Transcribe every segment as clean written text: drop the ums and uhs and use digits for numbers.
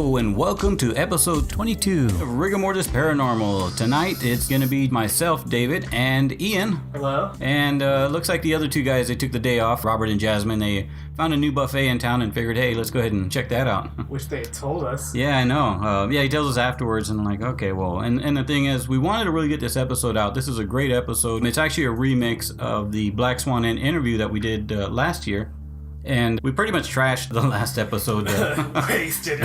Hello and welcome to episode 22 of Rigor Mortis Paranormal. Tonight it's going to be myself, David, and Ian. Hello. And looks like the other two guys, they took the day off, Robert and Jasmine. They found a new buffet in town and figured, hey, let's go ahead and check that out. Wish they had told us. Yeah, I know. He tells us afterwards, and I'm like, okay, well. And the thing is, we wanted to really get this episode out. This is a great episode. And it's actually a remix of the Black Swan interview that we did last year. And we pretty much trashed the last episode. Wasted.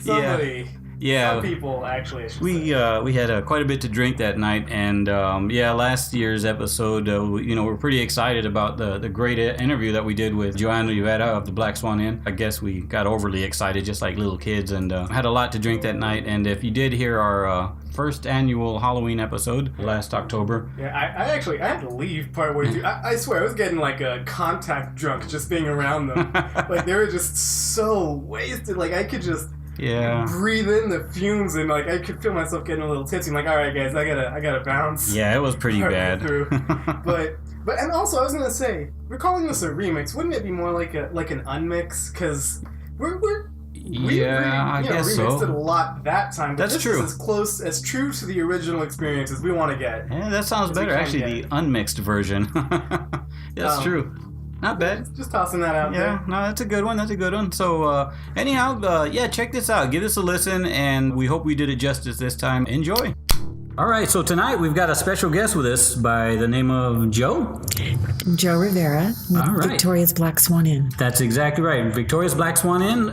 Some people actually. We had quite a bit to drink that night, and last year's episode, we're pretty excited about the great interview that we did with Joann Rivera of the Black Swan Inn. I guess we got overly excited, just like little kids, and had a lot to drink that night. And if you did hear our first annual Halloween episode last October, I had to leave partway through. I swear I was getting like a contact drunk just being around them. Like they were just so wasted. Like I could just. Yeah. Breathe in the fumes and like I could feel myself getting a little tipsy. I'm like, all right, guys, I gotta bounce. Yeah, it was pretty bad. but and also I was gonna say, we're calling this a remix. Wouldn't it be more like an unmix? Because we remixed it a lot that time. But That's true. Is as true to the original experience as we want to get. Yeah, that sounds better. Actually, the unmixed version. That's true. Not bad. Just tossing that out there. Yeah, no, that's a good one. So, check this out. Give this a listen, and we hope we did it justice this time. Enjoy. All right, so tonight we've got a special guest with us by the name of Joe. Joe Rivera with Victoria's Black Swan Inn. That's exactly right. Victoria's Black Swan Inn.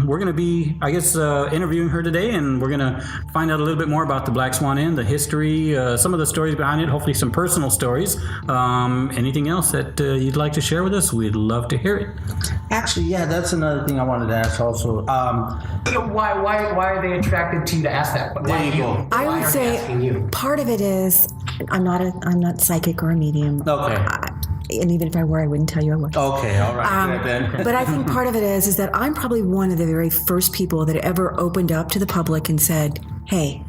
We're going to be, interviewing her today, and we're going to find out a little bit more about the Black Swan Inn, the history, some of the stories behind it, hopefully some personal stories. Anything else that you'd like to share with us? We'd love to hear it. Actually, yeah, that's another thing I wanted to ask also. Why are they attracted to you to ask that? There you go. I would say part of it is I'm not psychic or a medium. Okay. And even if I were, I wouldn't tell you I was. Okay, all right. Then. But I think part of it is that I'm probably one of the very first people that ever opened up to the public and said, hey,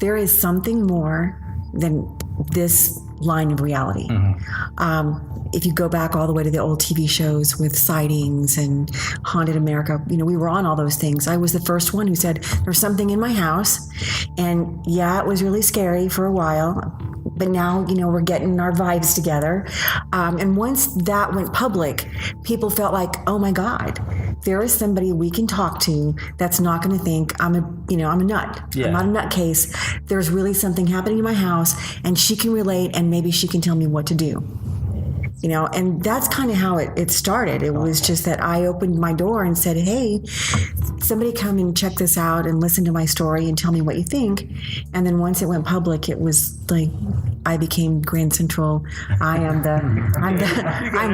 there is something more than this line of reality. Mm-hmm. If you go back all the way to the old TV shows with sightings and Haunted America, we were on all those things. I was the first one who said, there's something in my house. And yeah, it was really scary for a while. But now, we're getting our vibes together. And once that went public, people felt like, oh my God, there is somebody we can talk to that's not going to think I'm a nut. Yeah. I'm not a nutcase. There's really something happening in my house, and she can relate, and maybe she can tell me what to do. And that's kind of how it started. It was just that I opened my door and said, hey, somebody come and check this out and listen to my story and tell me what you think. And then once it went public, it was like I became Grand Central. I'm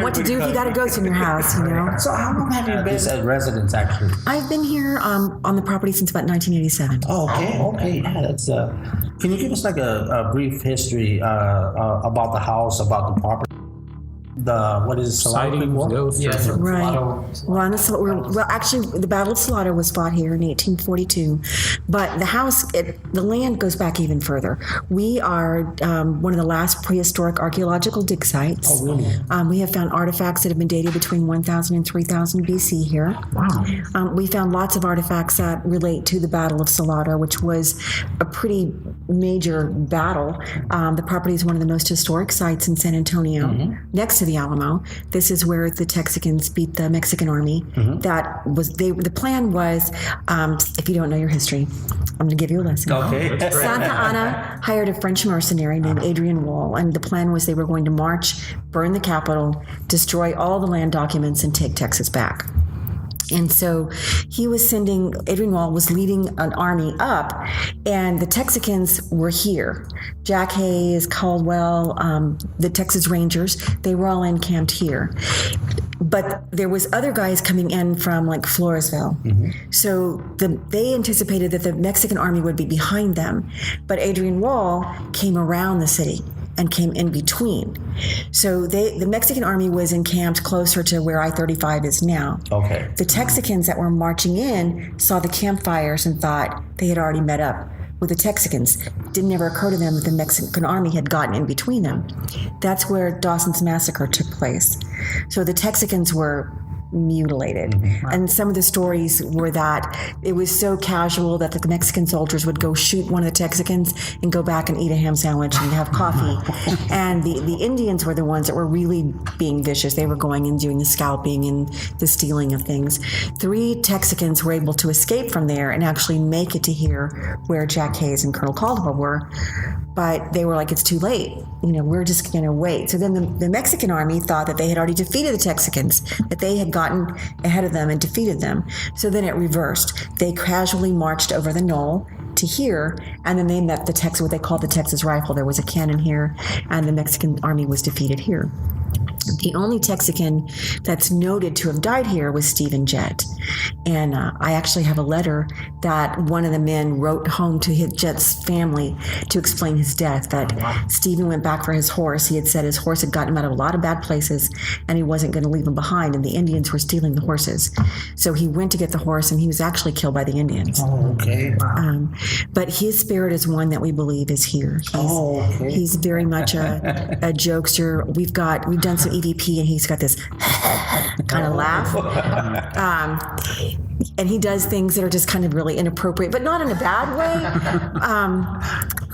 what to do if you got a ghost in your house, So how long have you been a resident, actually? I've been here on the property since about 1987. Oh, okay. Yeah, that's. Can you give us like a brief history about the house, about the property? What is Sightings, ghosts? Yes, right. Actually, the Battle of Salado was fought here in 1842, but the house, the land goes back even further. We are one of the last prehistoric archaeological dig sites. Oh, really? We have found artifacts that have been dated between 1000 and 3000 BC here. Wow. We found lots of artifacts that relate to the Battle of Salado, which was a pretty major battle. The property is one of the most historic sites in San Antonio, next to the Alamo. This is where the Texicans beat the Mexican army. Mm-hmm. The plan was, if you don't know your history, I'm going to give you a lesson. Okay. Santa Anna hired a French mercenary named Adrian Wall, and the plan was they were going to march, burn the capital, destroy all the land documents, and take Texas back. And so Adrian Wall was leading an army up, and the Texicans were here. Jack Hayes, Caldwell, the Texas Rangers, they were all encamped here. But there was other guys coming in from like Floresville. Mm-hmm. So they anticipated that the Mexican army would be behind them. But Adrian Wall came around the city and came in between. So the Mexican army was encamped closer to where I-35 is now. Okay. The Texicans that were marching in saw the campfires and thought they had already met up with the Texicans. Didn't ever occur to them that the Mexican army had gotten in between them. That's where Dawson's Massacre took place. So the Texicans were mutilated. Mm-hmm. And some of the stories were that it was so casual that the Mexican soldiers would go shoot one of the Texicans and go back and eat a ham sandwich and have coffee. And the Indians were the ones that were really being vicious. They were going and doing the scalping and the stealing of things. 3 Texicans were able to escape from there and actually make it to here where Jack Hayes and Colonel Caldwell were. But they were like, it's too late. We're just going to wait. So then the Mexican army thought that they had already defeated the Texicans, that they had gotten ahead of them and defeated them. So then it reversed. They casually marched over the knoll to here, and then they met what they called the Texas Rifle. There was a cannon here, and the Mexican army was defeated here. The only Texican that's noted to have died here was Stephen Jett. And I actually have a letter that one of the men wrote home to Jett's family to explain his death, that Stephen went back for his horse. He had said his horse had gotten him out of a lot of bad places, and he wasn't going to leave him behind, and the Indians were stealing the horses. So he went to get the horse, and he was actually killed by the Indians. Oh, okay. But his spirit is one that we believe is here. He's very much a jokester. We've done some EVP, and he's got this kind of laugh. And he does things that are just kind of really inappropriate, but not in a bad way.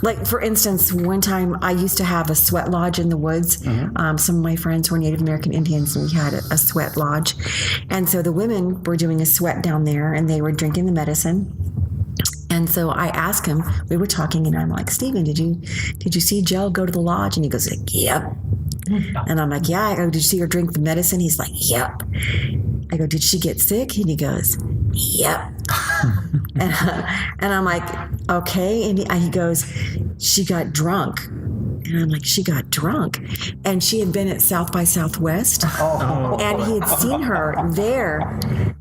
Like, for instance, one time I used to have a sweat lodge in the woods. Some of my friends were Native American Indians, and we had a sweat lodge. And so the women were doing a sweat down there, and they were drinking the medicine. And so I asked him, we were talking, and I'm like, Stephen, did you see Jill go to the lodge? And he goes, yep. And I'm like, yeah. I go, did you see her drink the medicine? He's like, yep. I go, did she get sick? And he goes, yep. and I'm like, okay. And he goes, she got drunk. And I'm like, she got drunk. And she had been at South by Southwest. And he had seen her there.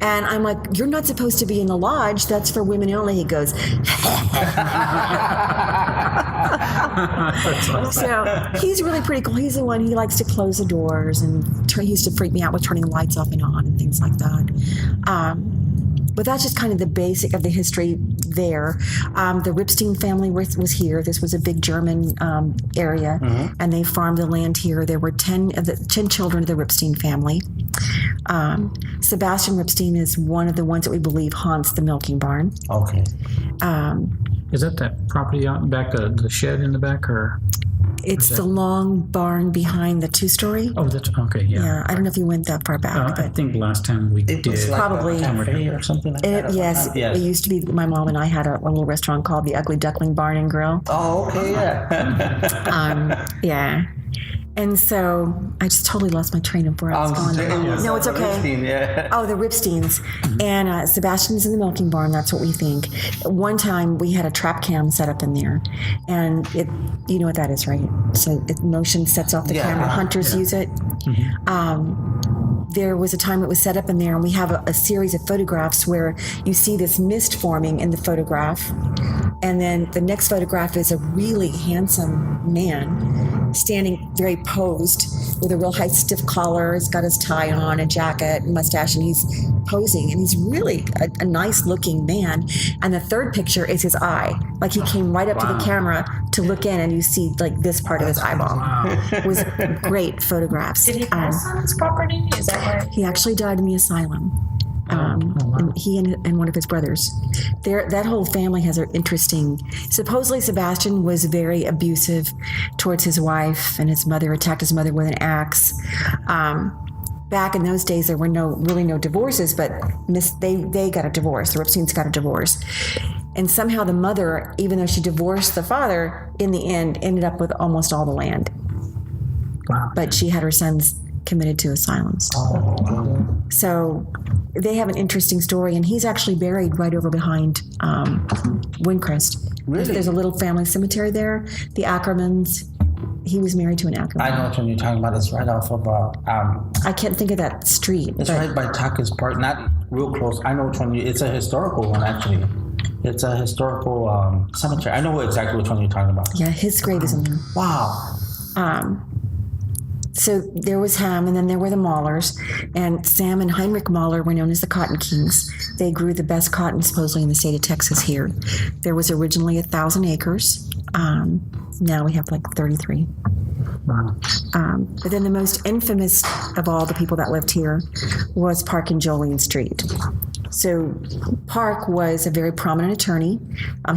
And I'm like, you're not supposed to be in the lodge. That's for women only. He goes, So he's really pretty cool. He's the one, he likes to close the doors, and he used to freak me out with turning the lights off and on and things like that. But that's just kind of the basic of the history there. The Ripstein family was here. This was a big German area, and they farmed the land here. There were 10 children of the Ripstein family. Sebastian Ripstein is one of the ones that we believe haunts the milking barn. Okay. Is that property out back, the shed in the back, or? It's the long barn behind the 2-story. Oh, that's okay. Yeah. I don't know if you went that far back, but I think last time we did. Was like probably a cafe or something like that. Yes, it used to be. My mom and I had a little restaurant called the Ugly Duckling Barn and Grill. Oh, okay, yeah. Yeah. And so I just totally lost my train of breath. No, it's okay. Ripstein, yeah. Oh, the Ripsteins. And Sebastian's in the milking barn. That's what we think. One time we had a trap cam set up in there. And you know what that is, right? So motion sets off the camera. Hunters use it. There was a time it was set up in there, and we have a series of photographs where you see this mist forming in the photograph. And then the next photograph is a really handsome man standing very posed with a real high stiff collar. He's got his tie on, a jacket, mustache, and he's posing. And he's really a nice looking man. And the third picture is his eye. Like he came right up to the camera to look in, and you see like this part of his eyeball. It was great photographs. Did he pass on his property? Is that why? He actually died in the asylum. And he and one of his brothers. That whole family has an interesting. Supposedly, Sebastian was very abusive towards his wife, and his mother attacked his mother with an axe. Back in those days, there were no divorces, but they got a divorce. The Ripsteins got a divorce, and somehow the mother, even though she divorced the father, in the end ended up with almost all the land. Wow. But she had her sons committed to asylums. So they have an interesting story, and he's actually buried right over behind Windcrest. Really? There's a little family cemetery there. The Ackermans. He was married to an Ackerman. I know what you're talking about. It's right off of I can't think of that street. it's right by Tucker's Park, not real close. I know which one. It's a historical one, actually. It's a historical cemetery. I know exactly which one you're talking about. Yeah, his grave is in there. Wow. So there was Ham, and then there were the Mahlers, and Sam and Heinrich Mahler were known as the Cotton Kings. They grew the best cotton supposedly in the state of Texas here. There was originally 1,000 acres. Now we have like 33. Wow. But then the most infamous of all the people that lived here was Park and Jolene Street. So Park was a very prominent attorney.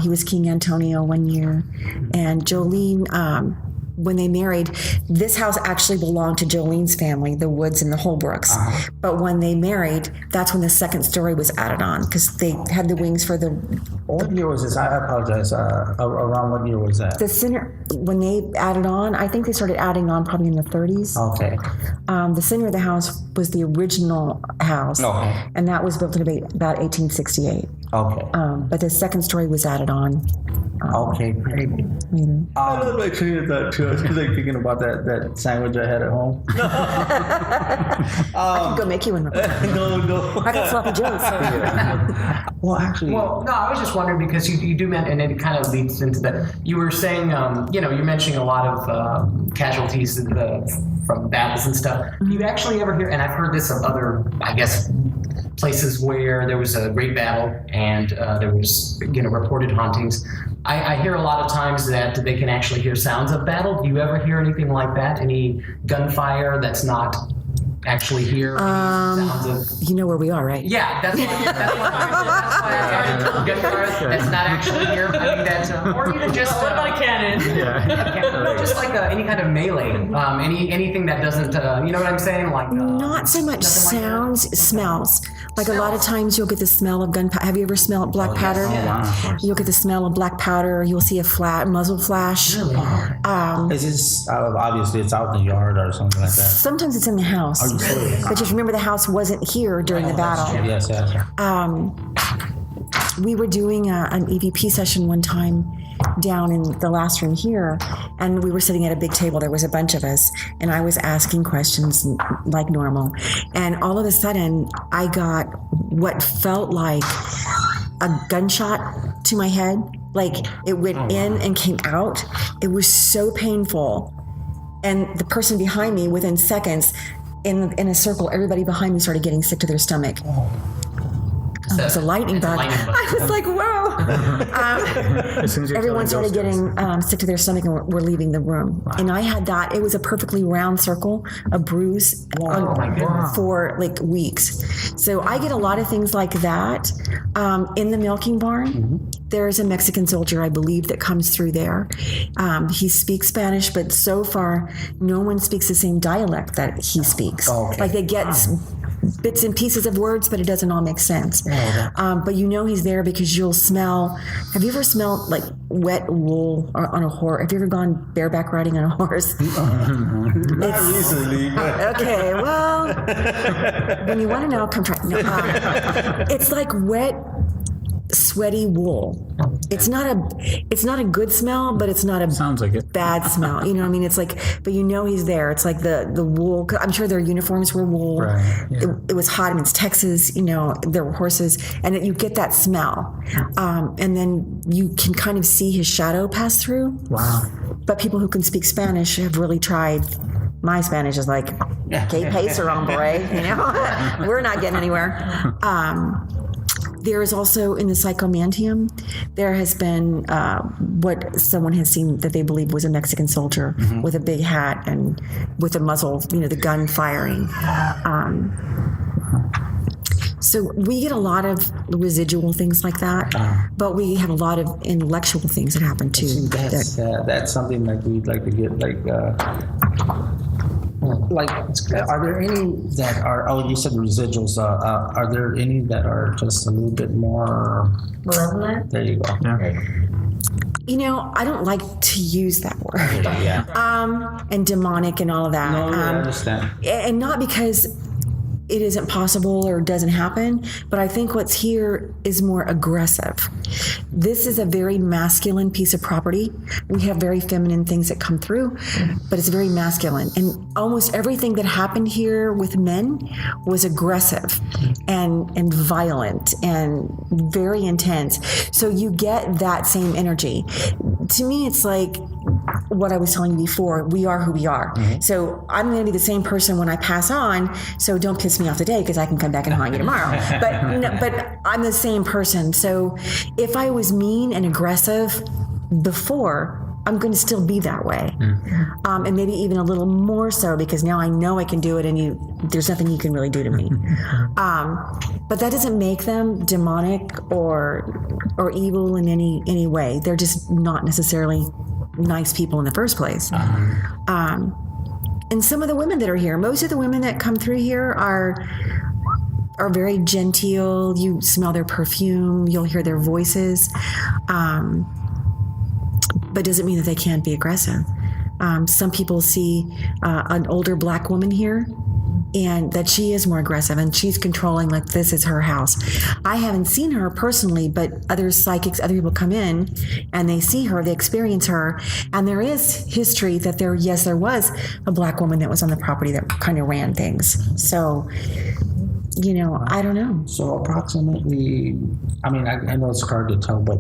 He was King Antonio one year. And Jolene, when they married, this house actually belonged to Jolene's family, the Woods and the Holbrooks. But when they married, that's when the second story was added on because they had the wings for the... What year was this? I apologize. Around what year was that? The center, when they added on, I think they started adding on probably in the 30s. Okay. The center of the house was the original house, and that was built in about 1868. Okay. But the second story was added on. Okay, great. I love my train of thought too. I was like thinking about that sandwich I had at home. I can go make you one. No. I got sloppy joes. Well, actually. Well, no, I was just wondering because you do mention, and it kind of leads into that. You were saying, you're mentioning a lot of casualties from battles and stuff. Do you actually ever hear, and I've heard this of other, I guess, places where there was a great battle and there was, reported hauntings. I hear a lot of times that they can actually hear sounds of battle. Do you ever hear anything like that? Any gunfire that's not actually here? Sounds of... You know where we are, right? Yeah, that's why I added gunfire that's not actually here. I mean, that's, or even just... What about a cannon? No, just like any kind of melee. Anything that doesn't, you know what I'm saying? Like not so much sounds, smells. Like a lot of times you'll get the smell of gunpowder. Have you ever smelled black powder? Yeah. You'll get the smell of black powder. You'll see a muzzle flash. Really? Is this obviously it's out in the yard or something like that? Sometimes it's in the house. Are you serious? But just remember the house wasn't here during the battle. Yes. We were doing an EVP session one time down in the last room here, and we were sitting at a big table. There was a bunch of us, and I was asking questions like normal. And all of a sudden, I got what felt like a gunshot to my head. Like it went in and came out. It was so painful. And the person behind me, within seconds, in a circle, everybody behind me started getting sick to their stomach. It was a lightning bug. I was like, whoa. Everyone started getting sick to their stomach and we're leaving the room. Wow. And I had that. It was a perfectly round circle, a bruise for like weeks. So I get a lot of things like that. In the milking barn, there's a Mexican soldier, I believe, that comes through there. He speaks Spanish, but so far, no one speaks the same dialect that he speaks. Like they get bits and pieces of words, but it doesn't all make sense. But he's there because you'll smell. Have you ever smelled like wet wool on a horse? Have you ever gone bareback riding on a horse? Not recently. Okay, well, when you want to know, come try. It's like wet, sweaty wool. It's not a good smell, but it's not a Sounds like it. bad smell. You know what I mean? It's like, but he's there. It's like the wool. I'm sure their uniforms were wool. Right. Yeah. It was hot. I mean, it's Texas. There were horses, and you get that smell, and then you can kind of see his shadow pass through. Wow. But people who can speak Spanish have really tried. My Spanish is like, que pacer, hombre. We're not getting anywhere. There is also in the Psychomantium, there has been what someone has seen that they believe was a Mexican soldier with a big hat and with a muzzle, the gun firing. So we get a lot of residual things like that, but we have a lot of intellectual things that happen too. That's something that we'd like to get are there any that are? Oh, you said residuals. Are there any that are just a little bit more malevolent? There you go. Yeah. I don't like to use that word. Yeah. And demonic and all of that. No, I understand. And not because it isn't possible or doesn't happen, but I think what's here is more aggressive. This is a very masculine piece of property. We have very feminine things that come through, but it's very masculine. And almost everything that happened here with men was aggressive and violent and very intense. So you get that same energy. To me, it's like what I was telling you before, we are who we are. So I'm going to be the same person when I pass on, so don't piss me off today because I can come back and haunt you tomorrow. But I'm the same person. So if I was mean and aggressive before, I'm going to still be that way. And maybe even a little more so because now I know I can do it and there's nothing you can really do to me. But that doesn't make them demonic or evil in any way. They're just not necessarily nice people in the first place. And some of the women that are here, most of the women that come through here are very genteel. You smell their perfume. You'll hear their voices. But doesn't mean that they can't be aggressive. Some people see an older black woman here and that she is more aggressive and she's controlling, like this is her house. I haven't seen her personally, but other psychics, other people come in and they see her, they experience her, and there is history that there was a black woman that was on the property that kind of ran things. So, I don't know. So approximately, I mean, I know it's hard to tell, but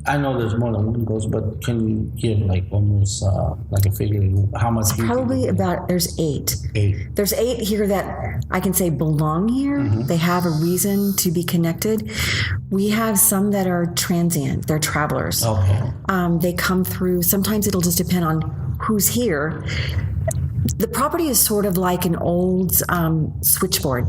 I know there's more than one ghost, but can you give like almost like a figure how much? Probably there's 8. 8. There's 8 here that I can say belong here. They have a reason to be connected. We have some that are transient. They're travelers. Okay. They come through. Sometimes it'll just depend on who's here. The property is sort of like an old switchboard.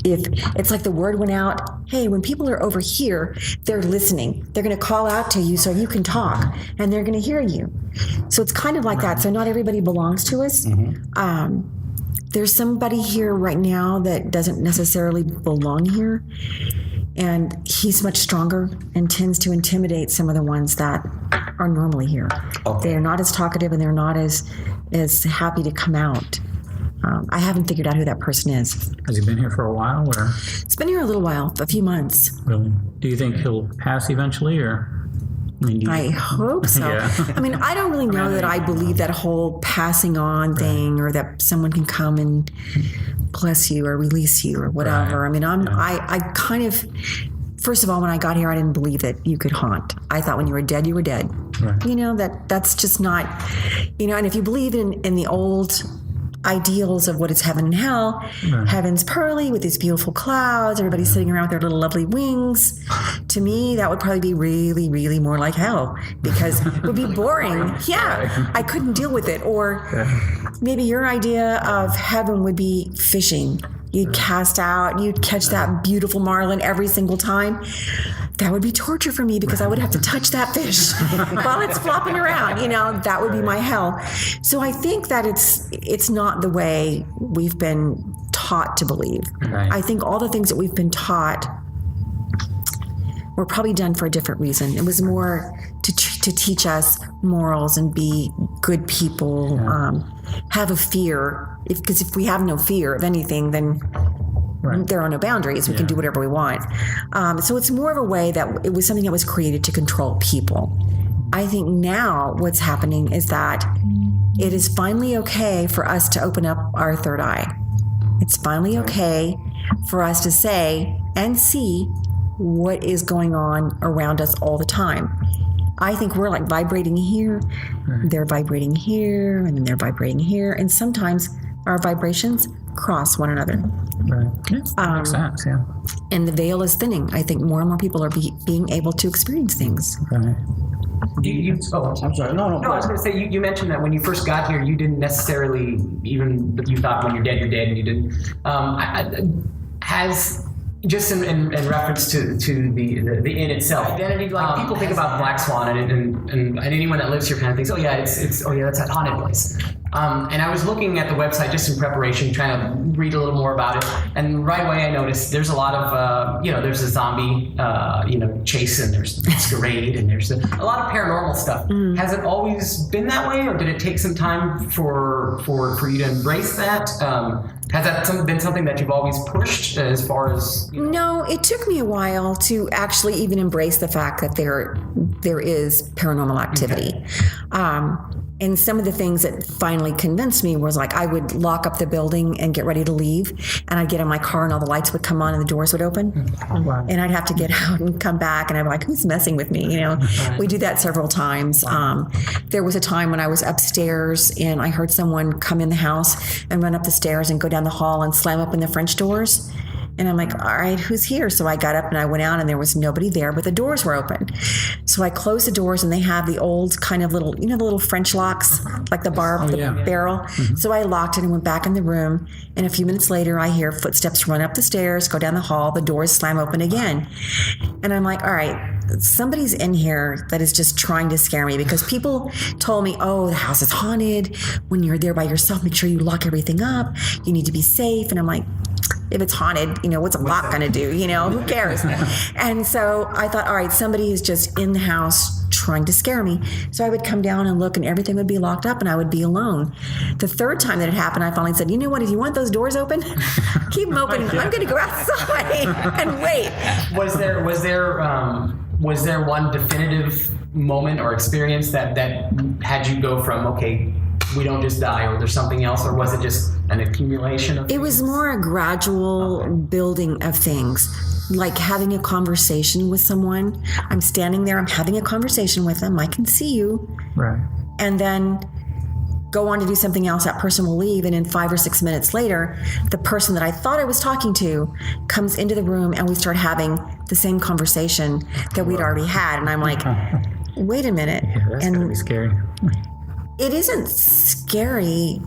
If it's like the word went out, hey, when people are over here, they're listening. They're going to call out to you so you can talk, and they're going to hear you. So it's kind of like that. So not everybody belongs to us. There's somebody here right now that doesn't necessarily belong here, and he's much stronger and tends to intimidate some of the ones that are normally here. Okay. They're not as talkative, and they're not as happy to come out. I haven't figured out who that person is. Has he been here for a while, or? It's been here a little while, a few months. Really? Do you think he'll pass eventually, or? I hope so. Yeah. I mean, I don't really know that I believe that whole passing on thing, or that someone can come and bless you or release you or whatever. Right. I mean, I kind of. First of all, when I got here, I didn't believe that you could haunt. I thought when you were dead, you were dead. Right. That's just not. And if you believe in the old ideals of what is heaven and hell. Right. Heaven's pearly with these beautiful clouds, everybody's sitting around with their little lovely wings. To me, that would probably be really, really more like hell, because it would be boring. Yeah, I couldn't deal with it. Or maybe your idea of heaven would be fishing. You'd cast out, you'd catch that beautiful marlin every single time. That would be torture for me, because I would have to touch that fish while it's flopping around. That would be my hell. So I think that it's not the way we've been taught to believe. Right. I think all the things that we've been taught were probably done for a different reason. It was more to teach us morals and be good people, have a fear. Because if we have no fear of anything, then there are no boundaries. We can do whatever we want. So it's more of a way that it was something that was created to control people. I think now what's happening is that it is finally okay for us to open up our third eye. It's finally okay for us to say and see what is going on around us all the time. I think we're like vibrating here, they're vibrating here, and then they're vibrating here, and sometimes our vibrations cross one another. Right. Yeah, makes sense, yeah. And the veil is thinning. I think more and more people are being able to experience things. Right. I'm sorry. No, I was going to say, you mentioned that when you first got here, you didn't necessarily you thought when you're dead, and you didn't. Just in reference to the inn itself, identity, like people think about Black Swan and anyone that lives here kind of thinks, that's that haunted place. And I was looking at the website just in preparation, trying to read a little more about it. And right away I noticed there's a lot of, there's a zombie, chase, and there's masquerade, and there's a lot of paranormal stuff. Has it always been that way, or did it take some time for you to embrace that? Has that been something that you've always pushed as far as? No, it took me a while to actually even embrace the fact that there is paranormal activity. Okay. And some of the things that finally convinced me was like I would lock up the building and get ready to leave, and I'd get in my car and all the lights would come on and the doors would open. Oh, wow. And I'd have to get out and come back, and I'd be like, who's messing with me? We do that several times. There was a time when I was upstairs and I heard someone come in the house and run up the stairs and go down the hall and slam open the French doors. And I'm like, all right, who's here? So I got up and I went out and there was nobody there, but the doors were open. So I closed the doors and they have the old kind of little, the little French locks, like the barb, barrel. Mm-hmm. So I locked it and went back in the room. And a few minutes later, I hear footsteps run up the stairs, go down the hall, the doors slam open again. And I'm like, all right, somebody's in here that is just trying to scare me, because people told me, oh, the house is haunted. When you're there by yourself, make sure you lock everything up. You need to be safe. And I'm like, if it's haunted, what's a lock going to do? Who cares? And so I thought, all right, somebody is just in the house trying to scare me. So I would come down and look and everything would be locked up and I would be alone. The third time that it happened, I finally said, you know what, if you want those doors open, keep them open. I'm going to go outside and wait. Was there one definitive moment or experience that had you go from, okay, we don't just die, or there's something else, or was it just an accumulation of things? It was more a gradual building of things, like having a conversation with someone. I'm standing there, I'm having a conversation with them, I can see you. Right. And then go on to do something else, that person will leave, and in 5 or 6 minutes later, the person that I thought I was talking to comes into the room and we start having the same conversation that we'd already had. And I'm like, wait a minute. Yeah, that's going to be scary. It isn't scary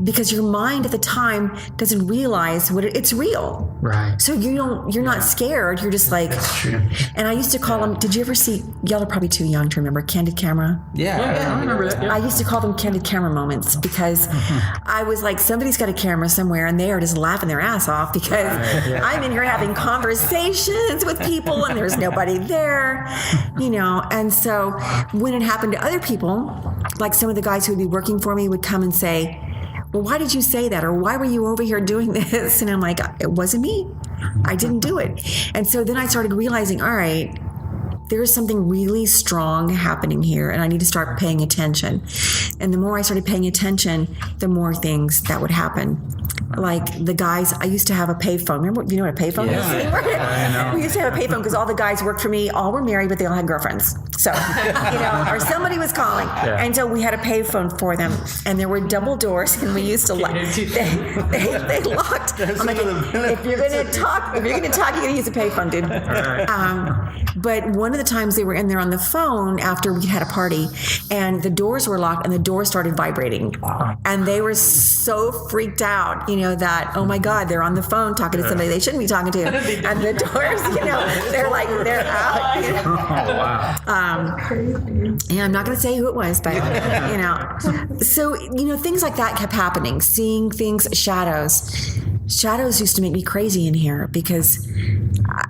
because your mind at the time doesn't realize it's real. Right. So you're not scared. You're just like, That's true. And I used to call them, did you ever see, y'all are probably too young to remember, candid camera? Yeah, I remember that. Yeah. I used to call them candid camera moments because I was like, somebody's got a camera somewhere and they are just laughing their ass off because I'm in here having conversations with people and there's nobody there, And so when it happened to other people, like some of the guys who would be working for me would come and say, well, why did you say that? Or why were you over here doing this? And I'm like, it wasn't me. I didn't do it. And so then I started realizing, all right, there's something really strong happening here and I need to start paying attention. And the more I started paying attention, the more things that would happen. Like the guys, I used to have a payphone. Remember, you know what a payphone is? I know. We used to have a payphone because all the guys worked for me, all were married, but they all had girlfriends. So, or somebody was calling. Yeah. And so we had a payphone for them. And there were double doors and we used to lock. They locked. I'm like, if you're going to talk, you're going to use a payphone, dude. But one of the times they were in there on the phone after we had a party and the doors were locked and the doors started vibrating. And they were so freaked out, that, oh my God, they're on the phone talking to somebody they shouldn't be talking to. And the doors, they're out. Oh, wow. And I'm not going to say who it was, but, So, things like that kept happening. Seeing things, shadows. Shadows used to make me crazy in here because,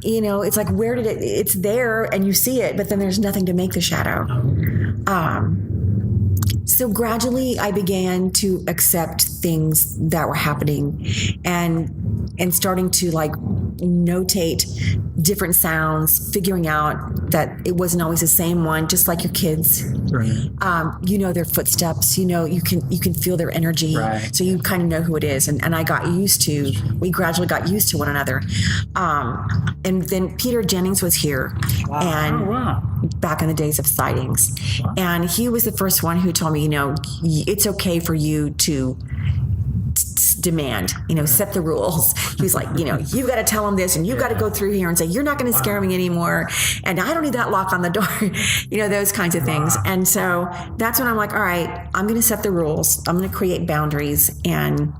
it's like, where did it's there and you see it, but then there's nothing to make the shadow. So gradually I began to accept things that were happening and starting to like notate different sounds, figuring out that it wasn't always the same one, just like your kids. Right. Their footsteps, you can feel their energy. Right. So you kind of know who it is. And we gradually got used to one another. And then Peter Jennings was here. Wow. And back in the days of sightings. Wow. And he was the first one who told me, it's okay for you to demand, set the rules. He was like, you've got to tell them this and you've got to go through here and say, you're not going to scare me anymore. And I don't need that lock on the door, those kinds of things. And so that's when I'm like, all right, I'm going to set the rules. I'm going to create boundaries. And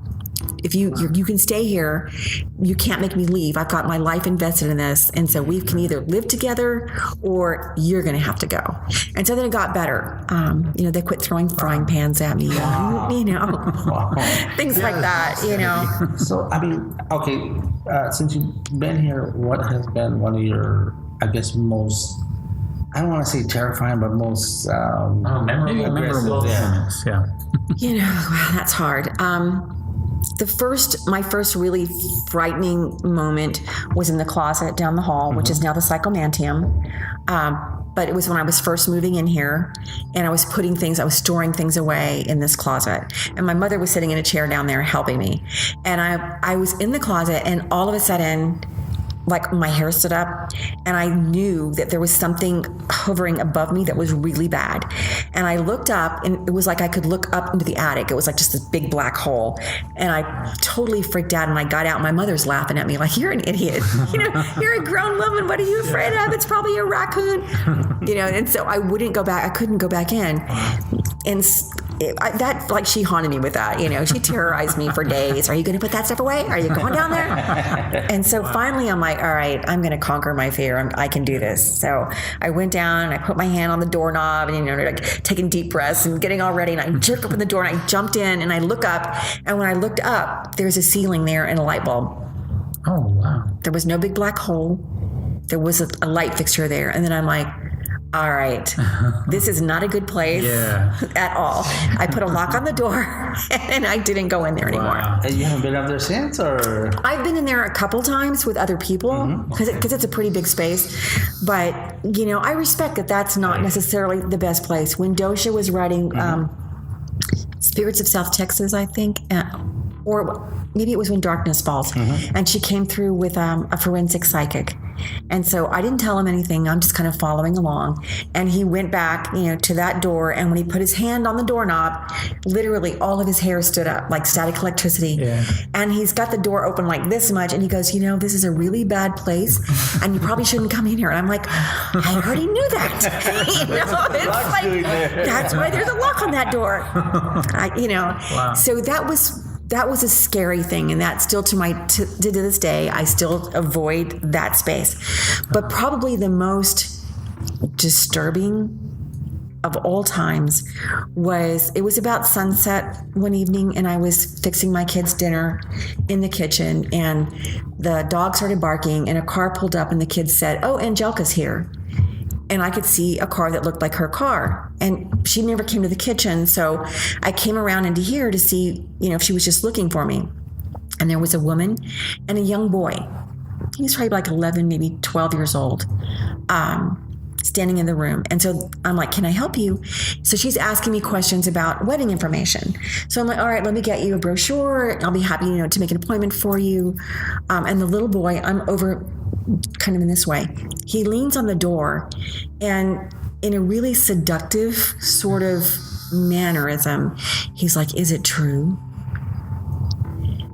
if you can stay here, you can't make me leave. I've got my life invested in this. And so we can either live together or you're going to have to go. And so then it got better. They quit throwing frying pans at me, things like that, So, okay, since you've been here, what has been one of your, I guess, most, I don't want to say terrifying, but most memorable. Yeah. Wow, that's hard. My first really frightening moment was in the closet down the hall, which is now the Psychomantium. But it was when I was first moving in here and I was storing things away in this closet. And my mother was sitting in a chair down there helping me. And I was in the closet and all of a sudden like my hair stood up, and I knew that there was something hovering above me that was really bad. And I looked up, and it was like I could look up into the attic. It was like just this big black hole. And I totally freaked out, and I got out. My mother's laughing at me like, you're an idiot. You're a grown woman. What are you afraid of? It's probably a raccoon. And so I wouldn't go back. I couldn't go back in. And that, like, she haunted me with that. She terrorized me for days. Are you going to put that stuff away? Are you going down there? And so finally I'm like, all right, I'm going to conquer my fear. I can do this. So I went down and I put my hand on the doorknob and, like taking deep breaths and getting all ready. And I jerked open the door and I jumped in and I look up. And when I looked up, there's a ceiling there and a light bulb. Oh, wow. There was no big black hole. There was a light fixture there. And then I'm like, all right, this is not a good place at all. I put a lock on the door and I didn't go in there anymore. And you haven't been up there since, or? I've been in there a couple times with other people because it's a pretty big space. But, I respect that that's not necessarily the best place. When Dosha was writing Spirits of South Texas, I think, or maybe it was When Darkness Falls, and she came through with a forensic psychic. And so I didn't tell him anything. I'm just kind of following along. And he went back, to that door. And when he put his hand on the doorknob, literally all of his hair stood up like static electricity. Yeah. And he's got the door open like this much. And he goes, this is a really bad place. And you probably shouldn't come in here. And I'm like, I already knew that. It's like, that's why there's a lock on that door. Wow. So that was a scary thing, and that still to this day, I still avoid that space. But probably the most disturbing of all times was about sunset one evening, and I was fixing my kids' dinner in the kitchen, and the dog started barking, and a car pulled up, and the kids said, "Oh, Angelica's here." And I could see a car that looked like her car. And she never came to the kitchen. So I came around into here to see, if she was just looking for me. And there was a woman and a young boy. He was probably like 11, maybe 12 years old, standing in the room. And so I'm like, can I help you? So she's asking me questions about wedding information. So I'm like, all right, let me get you a brochure. I'll be happy, to make an appointment for you. And the little boy, I'm over kind of in this way. He leans on the door and in a really seductive sort of mannerism, he's like, is it true?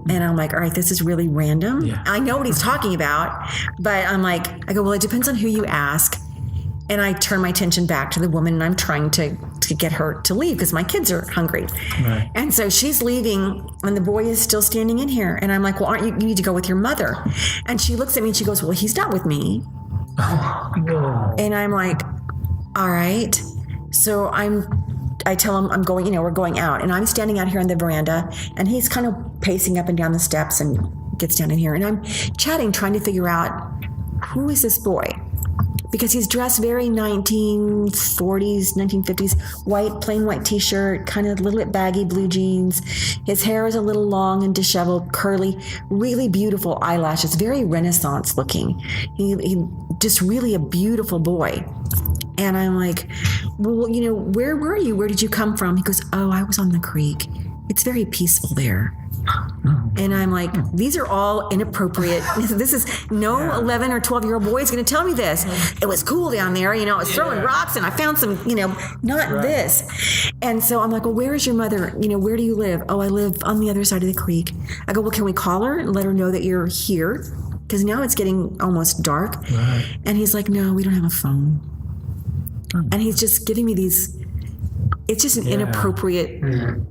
And I'm like, all right, this is really random. Yeah. I know what he's talking about, but I go, well, it depends on who you ask. And I turn my attention back to the woman, and I'm trying to get her to leave because my kids are hungry. Right. And so she's leaving, and the boy is still standing in here. And I'm like, well, you need to go with your mother. And she looks at me and she goes, well, he's not with me. Oh. And I'm like, all right. So I tell him I'm going, we're going out. And I'm standing out here on the veranda, and he's kind of pacing up and down the steps and gets down in here. And I'm chatting, trying to figure out, who is this boy? Because he's dressed very 1940s, 1950s, plain white t-shirt, kind of a little bit baggy blue jeans. His hair is a little long and disheveled, curly, really beautiful eyelashes, very Renaissance looking. He just really a beautiful boy. And I'm like, well, where were you? Where did you come from? He goes, oh, I was on the creek. It's very peaceful there. And I'm like, these are all inappropriate. This is no 11 or 12-year-old boy is going to tell me this. It was cool down there. I was throwing rocks and I found some, not this. And so I'm like, well, where is your mother? Where do you live? Oh, I live on the other side of the creek. I go, well, can we call her and let her know that you're here? Because now it's getting almost dark. Right. And he's like, no, we don't have a phone. And he's just giving me these... It's just an inappropriate,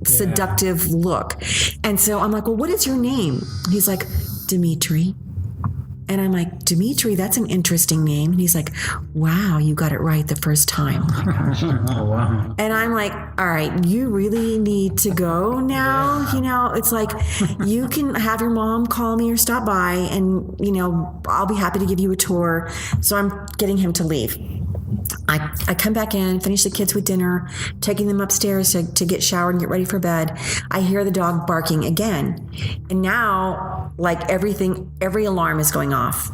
seductive look. And so I'm like, well, what is your name? He's like, Dimitri. And I'm like, Dimitri, that's an interesting name. And he's like, wow, you got it right the first time. Oh, wow. And I'm like, all right, you really need to go now. It's like, you can have your mom call me or stop by and, I'll be happy to give you a tour. So I'm getting him to leave. I come back in, finish the kids with dinner, taking them upstairs to get showered and get ready for bed. I hear the dog barking again. And now, like every alarm is going off.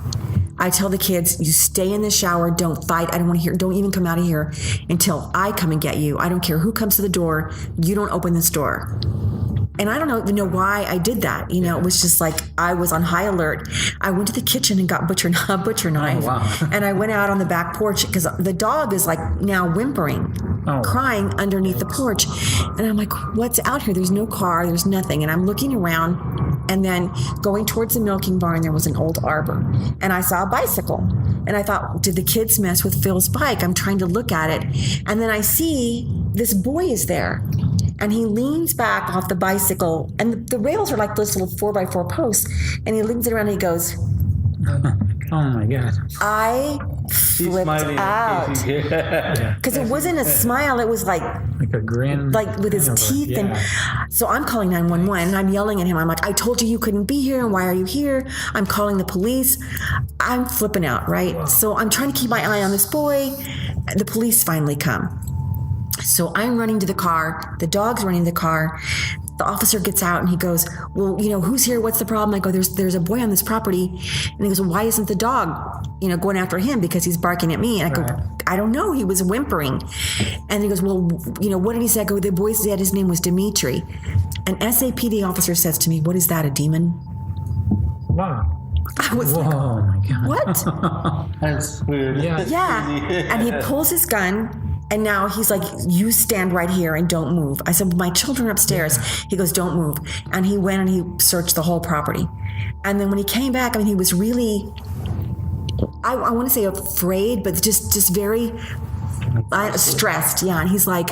I tell the kids, you stay in the shower, don't fight. I don't want to hear, don't even come out of here until I come and get you. I don't care who comes to the door. You don't open this door. And I don't even know why I did that. You know, it was just like I was on high alert. I went to the kitchen and got a butcher knife. Oh, wow. And I went out on the back porch because the dog is like now whimpering, crying underneath the porch. And I'm like, what's out here? There's no car. There's nothing. And I'm looking around, and then going towards the milking barn, there was an old arbor. And I saw a bicycle. And I thought, did the kids mess with Phil's bike? I'm trying to look at it. And then I see this boy is there. And he leans back off the bicycle, and the rails are like those little 4x4 posts. And he leans it around and he goes, Oh my God. I flipped out. Because it wasn't a smile, it was like a grin. Like with his teeth. Yeah. And so I'm calling 911 and I'm yelling at him. I'm like, I told you couldn't be here, and why are you here? I'm calling the police. I'm flipping out, right? Wow. So I'm trying to keep my eye on this boy. The police finally come. So I'm running to the car. The dog's running to the car. The officer gets out and he goes, well, you know, who's here? What's the problem? I go, there's a boy on this property. And he goes, well, why isn't the dog, you know, going after him? Because he's barking at me. And I go, I don't know. He was whimpering. And he goes, well, you know, what did he say? I go, the boy said his name was Dimitri. An SAPD officer says to me, what is that, a demon? Wow. I was like, oh my God. What? That's weird. Yeah. And he pulls his gun. And now he's like, you stand right here and don't move. I said, well, my children are upstairs. He goes, don't move. And he went and he searched the whole property. And then when he came back, I mean, he was really, I want to say afraid, but just very stressed. Yeah. And he's like,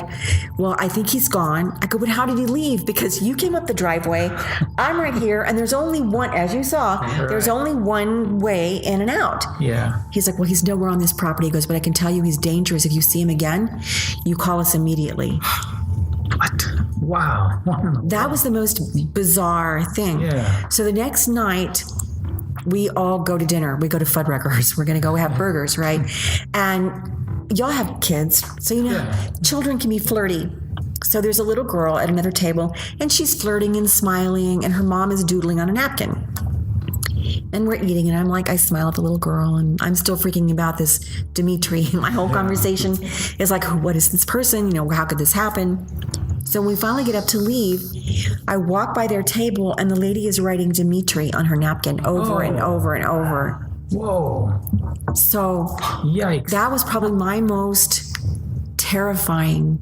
well, I think he's gone. I go, but how did he leave? Because you came up the driveway. I'm right here. And there's only one, as you saw, there's only one way in and out. Yeah. He's like, well, he's nowhere on this property. He goes, but I can tell you he's dangerous. If you see him again, you call us immediately. What? Wow. That was the most bizarre thing. Yeah. So the next night, we all go to dinner. We go to Fuddruckers. We're going to go have burgers, right? And y'all have kids, so you know, children can be flirty. So there's a little girl at another table, and she's flirting and smiling, and her mom is doodling on a napkin. And we're eating, and I'm like, I smile at the little girl, and I'm still freaking about this Dimitri. My whole conversation is like, what is this person? You know, how could this happen? So when we finally get up to leave, I walk by their table, and the lady is writing Dimitri on her napkin over and over and over. Whoa. So Yikes. That was probably my most terrifying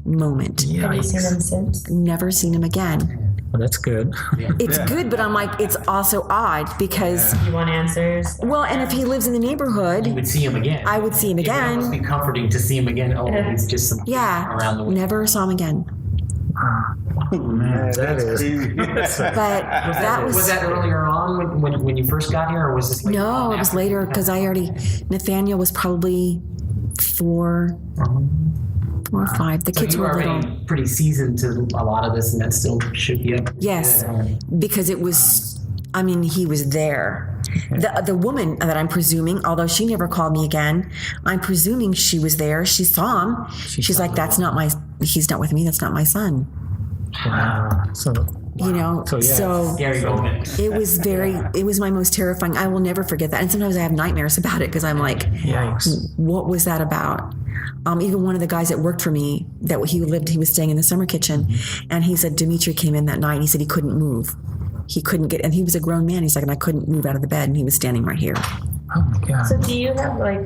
moment. Yikes. Have you seen him since? Never seen him again. Well, that's good. It's good, but I'm like, it's also odd because... You want answers? Well, and if he lives in the neighborhood... You would see him again. I would see him again. It must be comforting to see him again. Oh, he's just some around the way. Never saw him again. Oh, man, that is. But that was... Was that earlier on when you first got here, or was this later? No, it was later because Nathaniel was probably 4 or 5. The kids were little. Pretty seasoned to a lot of this, and that still should be up. Yes, because it was, I mean, he was there. The woman that I'm presuming, although she never called me again, I'm presuming she was there. She saw him. She's like, he's not with me. That's not my son. Wow. You know, so scary moment. it was my most terrifying. I will never forget that. And sometimes I have nightmares about it because I'm like, yikes. What was that about? Even one of the guys that worked for me, he was staying in the summer kitchen, and he said Dimitri came in that night and he said he couldn't move. He couldn't get, and he was a grown man. He's like, and I couldn't move out of the bed, and he was standing right here. Oh my God. So do you have like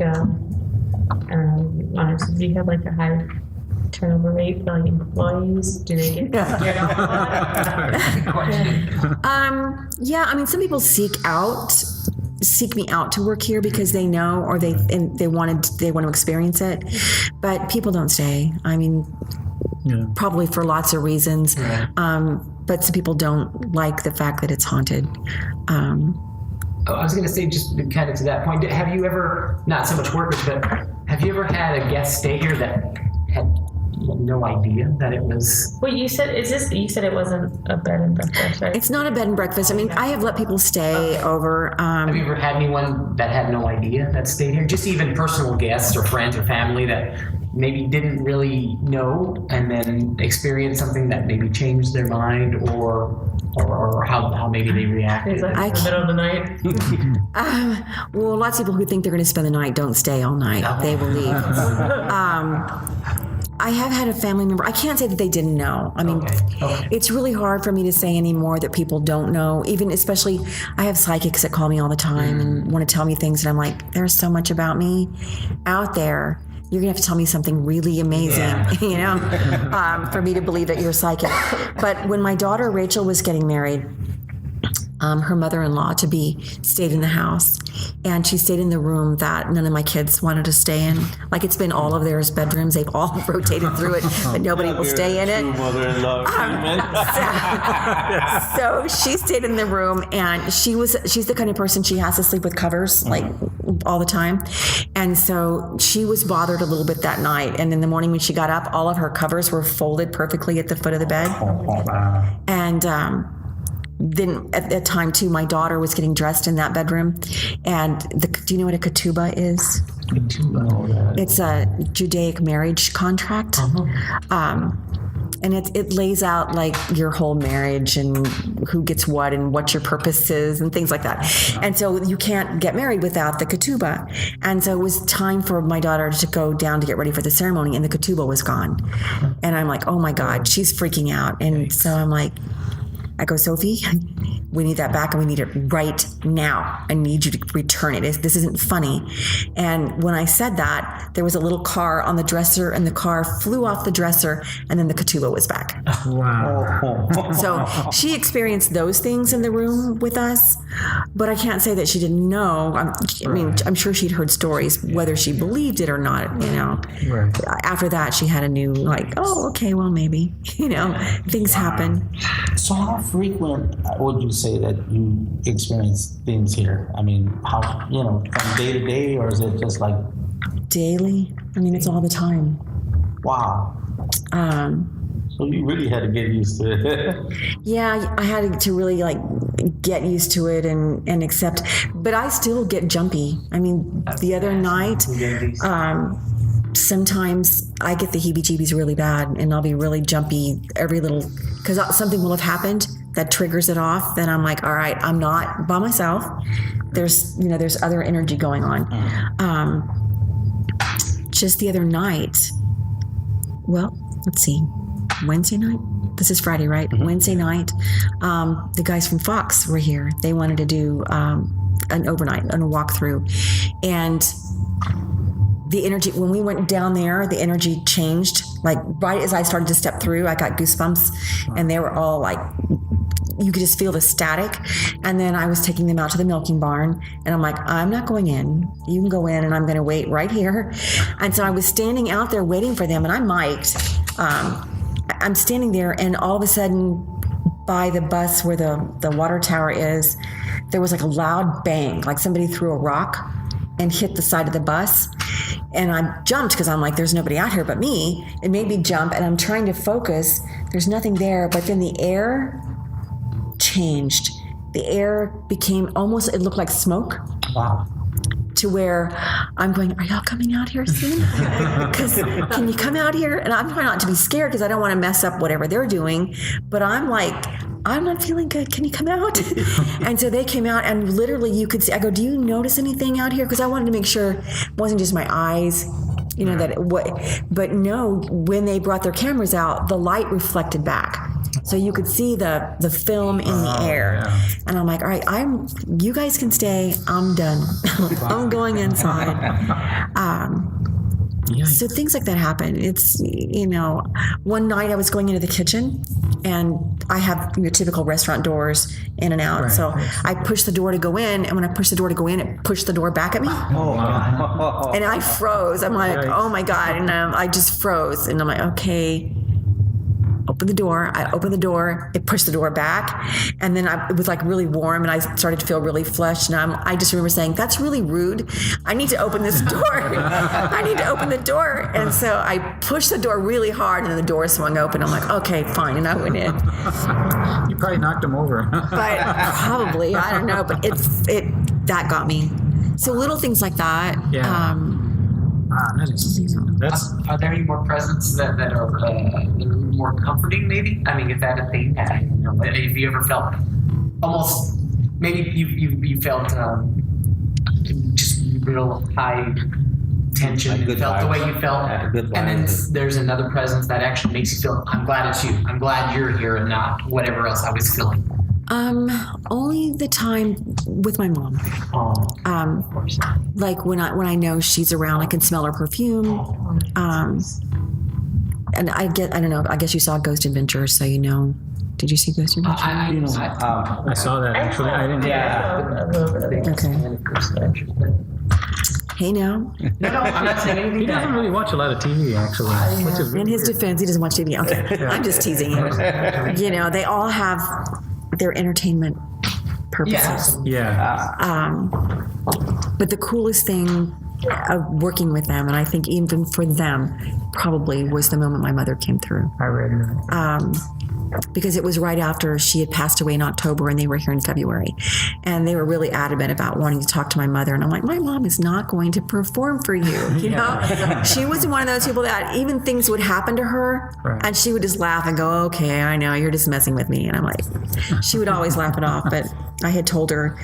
do you have like a high turnover rate for like employees? Do they get Yeah, I mean, some people seek me out to work here because they know, or they want to experience it, but people don't stay. I mean, probably for lots of reasons. But some people don't like the fact that it's haunted. I was going to say, just kind of to that point, have you ever, not so much workers, but have you ever had a guest stay here that had no idea that it was... Wait, you said it wasn't a bed and breakfast, right? It's not a bed and breakfast. I mean, I have let people stay over. Have you ever had anyone that had no idea that stayed here? Just even personal guests or friends or family that maybe didn't really know and then experienced something that maybe changed their mind or how maybe they reacted? It's like in the middle of the night. Well, lots of people who think they're going to spend the night don't stay all night. They will leave. I have had a family member. I can't say that they didn't know. I mean, it's really hard for me to say anymore that people don't know. Even especially, I have psychics that call me all the time and want to tell me things, and I'm like, there's so much about me out there. You're gonna have to tell me something really amazing, you know, for me to believe that you're psychic. But when my daughter Rachel was getting married, her mother-in-law to be stayed in the house, and she stayed in the room that none of my kids wanted to stay in. Like, it's been all of theirs bedrooms. They've all rotated through it, but nobody will stay in it. So she stayed in the room, and she's the kind of person, she has to sleep with covers like all the time. And so she was bothered a little bit that night. And in the morning when she got up, all of her covers were folded perfectly at the foot of the bed. And then at that time too, my daughter was getting dressed in that bedroom, and do you know what a ketubah is? It's a Judaic marriage contract. And it lays out like your whole marriage and who gets what and what your purpose is and things like that. And so you can't get married without the ketubah. And so it was time for my daughter to go down to get ready for the ceremony, and the ketubah was gone. And I'm like, oh my God, she's freaking out. And so I'm like, I go, Sophie, we need that back, and we need it right now. I need you to return it. This isn't funny. And when I said that, there was a little car on the dresser, and the car flew off the dresser, and then the ketubah was back. Wow. So she experienced those things in the room with us, but I can't say that she didn't know. I mean, I'm sure she'd heard stories, whether she believed it or not, you know. Right. After that, she had a new, like, oh, okay, well, maybe, you know, things happen. So how frequent would you say that you experience things here? I mean, how, you know, from day to day, or is it just like Daily? I mean, it's all the time. wow? So you really had to get used to it. Yeah, I had to really like get used to it and accept, but I still get jumpy. I mean, the other night, sometimes I get the heebie-jeebies really bad, and I'll be really jumpy every little, because something will have happened that triggers it off. Then I'm like, all right, I'm not by myself. There's other energy going on. Just the other night, well, let's see, Wednesday night? This is Friday, right? Mm-hmm. Wednesday night, the guys from Fox were here. They wanted to do an overnight, a walkthrough. And the energy, when we went down there, the energy changed. Like right as I started to step through, I got goosebumps, and they were all like, you could just feel the static. And then I was taking them out to the milking barn, and I'm like, I'm not going in. You can go in, and I'm going to wait right here. And so I was standing out there waiting for them, and I'm mic'd. I'm standing there, and all of a sudden, by the bus where the water tower is, there was like a loud bang, like somebody threw a rock and hit the side of the bus. And I jumped because I'm like, there's nobody out here but me. It made me jump, and I'm trying to focus. There's nothing there, but then the air changed. The air became almost, it looked like smoke. Wow. To where I'm going, are y'all coming out here soon? Because can you come out here? And I'm trying not to be scared because I don't want to mess up whatever they're doing. But I'm like, I'm not feeling good. Can you come out? And so they came out, and literally you could see, I go, do you notice anything out here? Because I wanted to make sure it wasn't just my eyes, you know, but no, when they brought their cameras out, the light reflected back. So you could see the film in the air. Yeah. And I'm like, all right, you guys can stay. I'm done. I'm going inside. So things like that happen. It's, you know, one night I was going into the kitchen, and I have your typical restaurant doors in and out. Right. So I pushed the door to go in, and when I pushed the door to go in, it pushed the door back at me. Oh, wow. And I froze. I'm like, oh my God. And I just froze. And I'm like, okay. Open the door. I opened the door. It pushed the door back, and then it was like really warm, and I started to feel really flushed. And I just remember saying, "That's really rude. I need to open this door. I need to open the door." And so I pushed the door really hard, and then the door swung open. I'm like, "Okay, fine," and I went in. You probably knocked him over. But probably, I don't know. But that got me. So little things like that. Yeah. That is amazing. Are there any more presents that are more comforting, maybe? I mean, is that a thing? I don't know. Have you ever felt almost, maybe you felt just real high tension and felt the way you felt. Yeah, good and then vibes. there's another presence that actually makes you feel, I'm glad it's you. I'm glad you're here and not whatever else I was feeling. Only the time with my mom. Of course. Like when I know she's around, I can smell her perfume. And I don't know. I guess you saw Ghost Adventure, so you know. Did you see Ghost Adventure? I saw that actually. I didn't. Okay. Hey now. No, I'm not saying anything. He doesn't really watch a lot of TV actually. Which is In his defense, he doesn't watch TV. Okay, I'm just teasing him. You know, they all have their entertainment purposes. Yeah. But the coolest thing of working with them, and I think even for them, probably was the moment my mother came through. I read that. Because it was right after she had passed away in October and they were here in February. And they were really adamant about wanting to talk to my mother. And I'm like, my mom is not going to perform for you. You know, she was one of those people that even things would happen to her and she would just laugh and go, okay, I know you're just messing with me. And I'm like, she would always laugh it off. But I had told her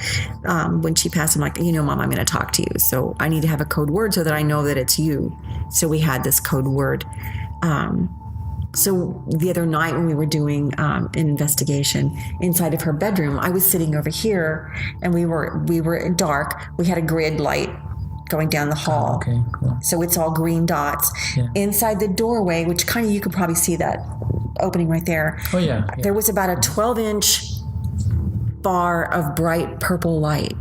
when she passed, I'm like, you know, Mom, I'm going to talk to you. So I need to have a code word so that I know that it's you. So we had this code word. So the other night when we were doing an investigation inside of her bedroom, I was sitting over here and we were in dark. We had a grid light going down the hall. Okay, cool. So it's all green dots. Yeah. Inside the doorway, which kind of you could probably see that opening right there. Oh yeah. There was about a 12-inch bar of bright purple light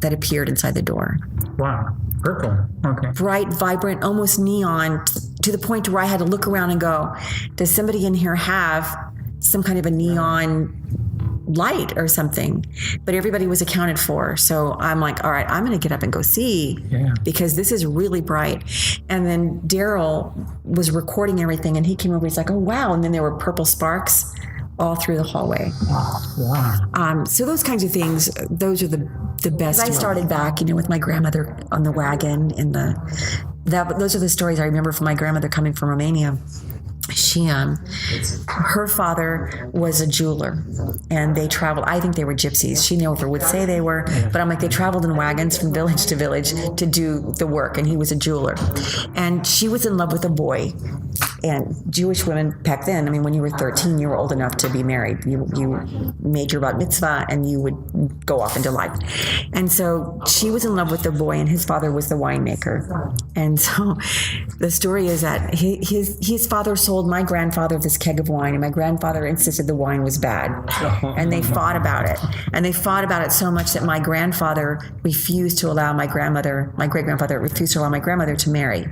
that appeared inside the door. Wow. Purple. Okay. Bright, vibrant, almost neon, to the point where I had to look around and go, does somebody in here have some kind of a neon light or something? But everybody was accounted for. So I'm like, all right, I'm going to get up and go see because this is really bright. And then Daryl was recording everything and he came over, he's like, oh, wow. And then there were purple sparks all through the hallway. Wow. So those kinds of things, those are the best. I started back, you know, with my grandmother on the wagon and those are the stories I remember from my grandmother coming from Romania. She, her father was a jeweler and they traveled, I think they were gypsies. She never would say they were, but I'm like, they traveled in wagons from village to village to do the work, and he was a jeweler. And she was in love with a boy. And Jewish women back then, I mean, when you were 13, you were old enough to be married. You made your bat mitzvah and you would go off into life. And so she was in love with the boy and his father was the winemaker. And so the story is that his father sold my grandfather this keg of wine, and my grandfather insisted the wine was bad. And they fought about it. And they fought about it so much that my grandfather refused to allow my great-grandfather refused to allow my grandmother to marry.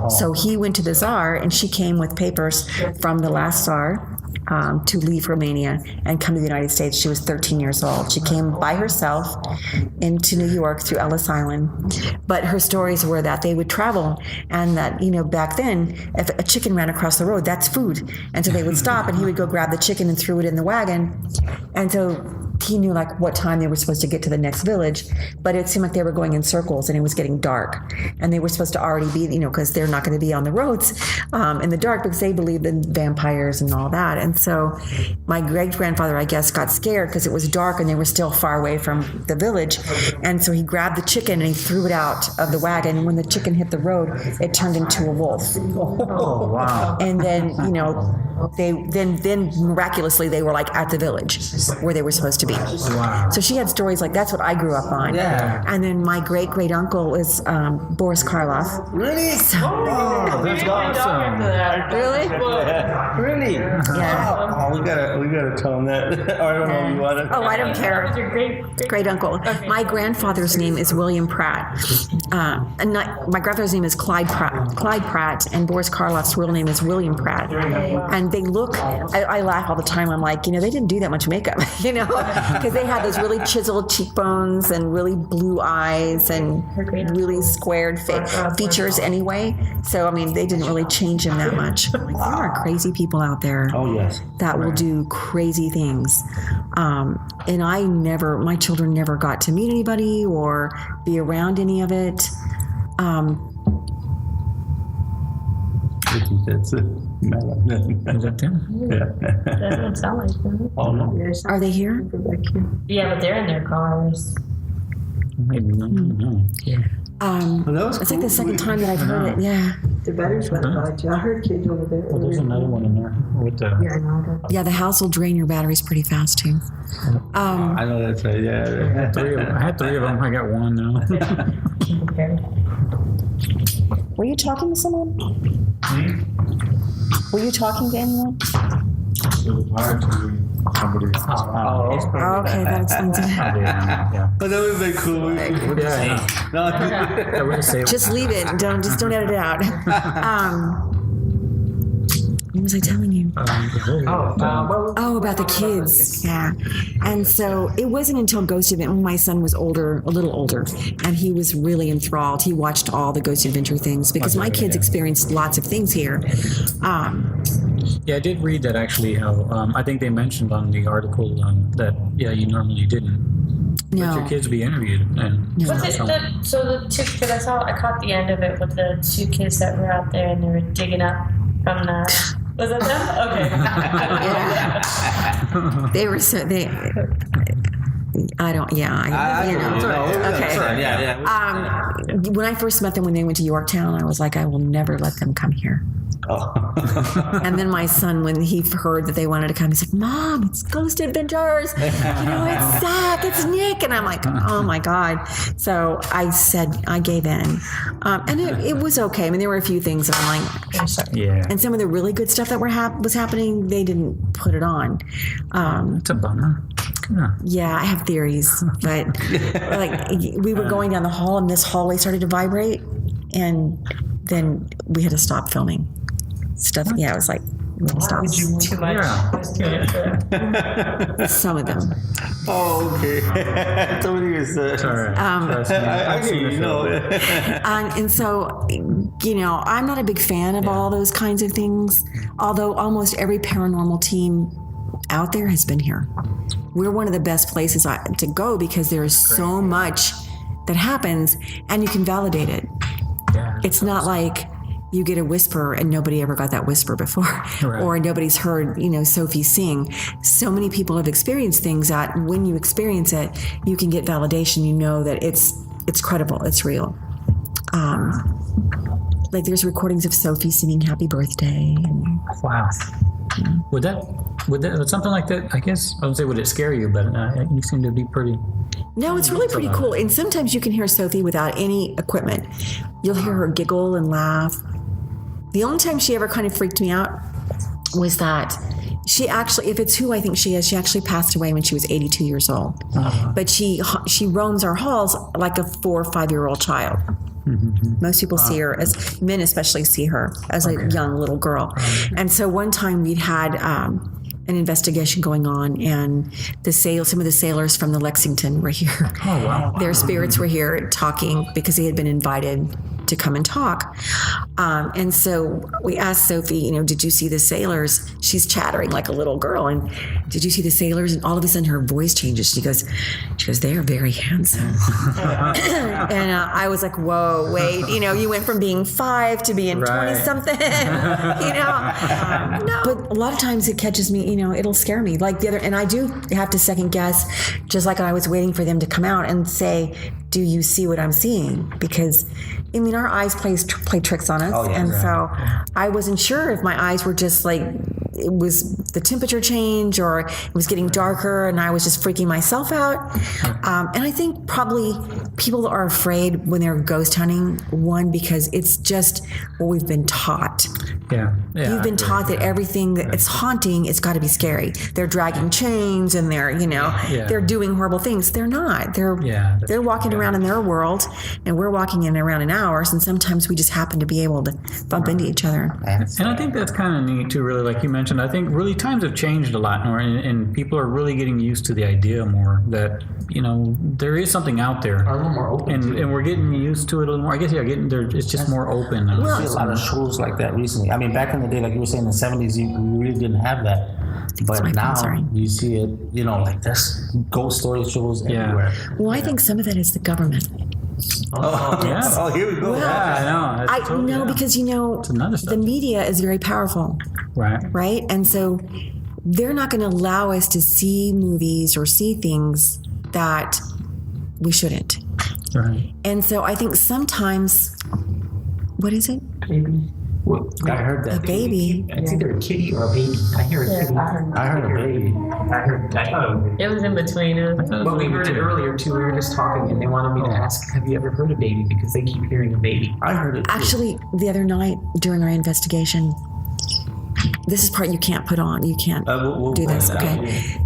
So he went to the Tsar, and she came with papers from the last Tsar to leave Romania and come to the United States. She was 13 years old. She came by herself into New York through Ellis Island. But her stories were that they would travel and that, you know, back then, if a chicken ran across the road, that's food. And so they would stop and he would go grab the chicken and threw it in the wagon. And so he knew like what time they were supposed to get to the next village, but it seemed like they were going in circles and it was getting dark. And they were supposed to already be, you know, because they're not going to be on the roads in the dark because they believed in vampires and all that. And so my great-grandfather, I guess, got scared because it was dark and they were still far away from the village. And so he grabbed the chicken and he threw it out of the wagon. When the chicken hit the road, it turned into a wolf. Oh, wow. And then, you know, then miraculously they were like at the village where they were supposed to be. Wow. So she had stories like that's what I grew up on. Yeah. And then my great uncle is Boris Karloff. Really? So, Oh, that's awesome. really? Really? Yeah. Oh, we gotta tell him that. I don't know if you want to. Oh, I don't care. Great uncle. My grandfather's name is William Pratt. And my grandfather's name is Clyde Pratt, and Boris Karloff's real name is William Pratt. And they look, I laugh all the time. I'm like, you know, they didn't do that much makeup, you know, because they had those really chiseled cheekbones and really blue eyes and really squared features anyway. So, I mean, they didn't really change him that much. Like, there are crazy people out there that will do crazy things. And my children never got to meet anybody or be around any of it. I think that's it. Is that them? That doesn't sound like them. Oh, no. Are they here? Yeah, but they're in their cars. Maybe not. Yeah. It's like the second time that I've heard it. Yeah. The batteries went out. I heard kids over there. Well, there's another one in there with the. Yeah, the house will drain your batteries pretty fast too. I know that's right. Yeah. I had three of them. I got one now. Were you talking to someone? Were you talking to anyone? It was hard to somebody. Okay, that explains it. Yeah. But that would have been cool. I would say Just leave it. Don't edit it out. What was I telling you? About the kids. Yeah. And so it wasn't until Ghost Adventure when my son was older, a little older, and he was really enthralled. He watched all the Ghost Adventure things because my kids experienced lots of things here. Yeah, I did read that actually. How I think they mentioned on the article that you normally didn't. No. Let your kids be interviewed. And Was it the two? Because I caught the end of it with the two kids that were out there and they were digging up from the. Was it them? Okay. Yeah. They were so they. I don't. Yeah. Okay. When I first met them when they went to Yorktown, I was like, I will never let them come here. And then my son, when he heard that they wanted to come, he's like, Mom, it's Ghost Adventures. It's Zach, it's Nick. And I'm like, oh my God. So I said, I gave in. And it was okay. I mean, there were a few things that I'm like, yeah. And some of the really good stuff that was happening, they didn't put it on. It's a bummer. Yeah, I have theories, but like we were going down the hall and this hallway started to vibrate, and then we had to stop filming stuff. Yeah, it was like stop. Too much. Yeah. Some of them. Oh, okay. Somebody was. And so, I'm not a big fan of all those kinds of things. Although almost every paranormal team out there has been here. We're one of the best places to go because there is so much that happens and you can validate it. Yeah, it's not like you get a whisper and nobody ever got that whisper before, right. Or nobody's heard, Sophie sing. So many people have experienced things that when you experience it, you can get validation. You know that it's credible, it's real. Like there's recordings of Sophie singing Happy Birthday. Wow. Yeah. Would something like that, I guess, I would say, would it scare you? But you seem to be pretty... No, it's really pretty cool. And sometimes you can hear Sophie without any equipment. You'll hear her giggle and laugh. The only time she ever kind of freaked me out was that she actually, if it's who I think she is, she actually passed away when she was 82 years old. Uh-huh. But she roams our halls like a 4 or 5-year-old child. Mm-hmm. Most people see her, as men especially see her as a young little girl. And so one time we'd had an investigation going on, and some of the sailors from the Lexington were here. Oh, wow. Their spirits were here talking because they had been invited to come and talk. And so we asked Sophie, did you see the sailors? She's chattering like a little girl. And did you see the sailors? And all of a sudden her voice changes. She goes, they are very handsome. And I was like, whoa, wait, you went from being 5 to being 20 something, No. But a lot of times it catches me, it'll scare me. Like and I do have to second guess, just like I was waiting for them to come out and say, do you see what I'm seeing? Because our eyes play tricks on us. Oh, yeah, so I wasn't sure if my eyes were just like, it was the temperature change or it was getting darker and I was just freaking myself out. And I think probably people are afraid when they're ghost hunting, one, because it's just what we've been taught. Yeah. You've been taught that everything that it's haunting, it's got to be scary. They're dragging chains and they're, they're doing horrible things. They're not. They're walking around in their world and we're walking around in ours, and sometimes we just happen to be able to bump into each other. And I think that's kind of neat too, really, like you mentioned. I think really times have changed a lot more, and people are really getting used to the idea more that, there is something out there. Are a little more open and we're getting used to it a little more. I guess, getting there, it's just more open. I see a lot of shows like that recently. I mean, back in the day, like you were saying, in the 70s, you really didn't have that. But now you see it, like there's ghost story shows everywhere. Well, I think some of that is the government. Oh, yeah. Oh, here we go. Well, yeah, I know. Because, the media is very powerful. Right? And so they're not going to allow us to see movies or see things that we shouldn't. Right. And so I think sometimes, what is it? Baby. I heard that. A baby. It's either a kitty or a baby. I hear a kitty. I heard a baby. I thought It was in between. Well, we heard it earlier too. We were just talking, and they wanted me to ask, "Have you ever heard a baby?" Because they keep hearing a baby. I heard it. Too. Actually, the other night during our investigation, this is part you can't put on. You can't we'll do this, find out. okay?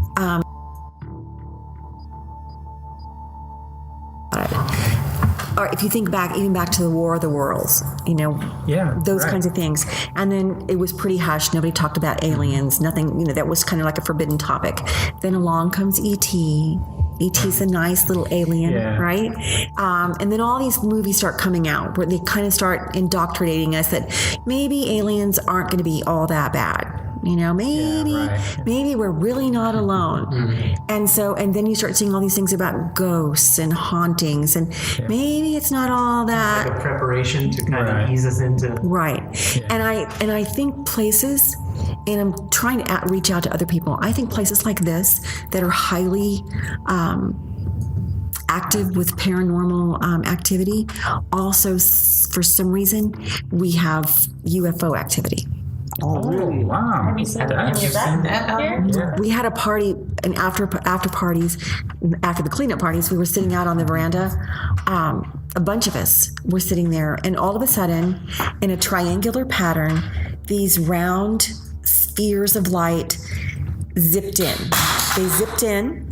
Or if you think back, even back to the War of the Worlds, those kinds of things. And then it was pretty hushed. Nobody talked about aliens. Nothing, that was kind of like a forbidden topic. Then along comes E.T. E.T.'s a nice little alien, right? And then all these movies start coming out where they kind of start indoctrinating us that maybe aliens aren't going to be all that bad. Maybe we're really not alone. Mm-hmm. And then you start seeing all these things about ghosts and hauntings, and maybe it's not all that. It's like a preparation to kind of ease us into. Right. Yeah. And I think places, and I'm trying to reach out to other people, I think places like this that are highly active with paranormal activity, also for some reason, we have UFO activity. Oh, really? Wow. Have you seen any of that here? Yeah. We had a party, and after parties, after the cleanup parties, we were sitting out on the veranda. A bunch of us were sitting there, and all of a sudden, in a triangular pattern, these round spheres of light zipped in. They zipped in,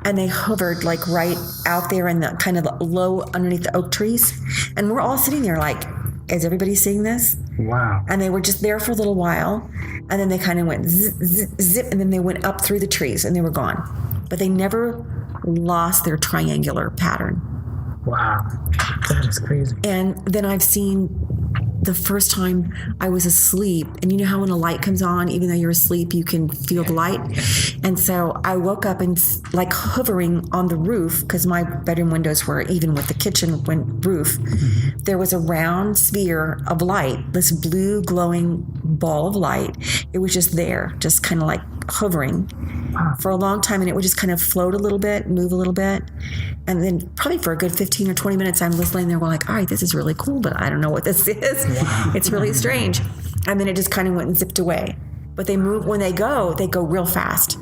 and they hovered like right out there in the kind of low underneath the oak trees. And we're all sitting there like, is everybody seeing this? Wow. And they were just there for a little while, and then they kind of went zip, zip, zip, and then they went up through the trees, and they were gone. But they never lost their triangular pattern. Wow. That is crazy. And then I've seen the first time I was asleep, and you know how when a light comes on, even though you're asleep, you can feel the light? And so I woke up and like hovering on the roof, because my bedroom windows were even with the kitchen roof. There was a round sphere of light, this blue glowing ball of light. It was just there, just kind of like hovering for a long time, and it would just kind of float a little bit, move a little bit. And then probably for a good 15 or 20 minutes, I'm just laying there going like, all right, this is really cool, but I don't know what this is. It's really strange. And then it just kind of went and zipped away. But they move, when they go real fast.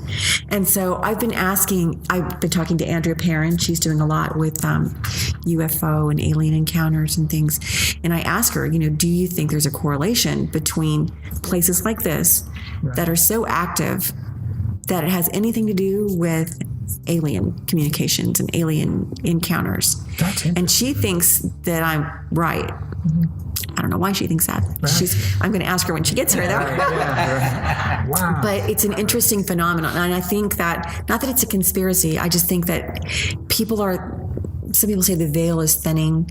And so I've been talking to Andrea Perrin. She's doing a lot with UFO and alien encounters and things. And I asked her, do you think there's a correlation between places like this that are so active that it has anything to do with alien communications and alien encounters? And she thinks that I'm right. I don't know why she thinks that. I'm going to ask her when she gets here, though. Wow. But it's an interesting phenomenon. And I think that, not that it's a conspiracy, I just think that some people say the veil is thinning.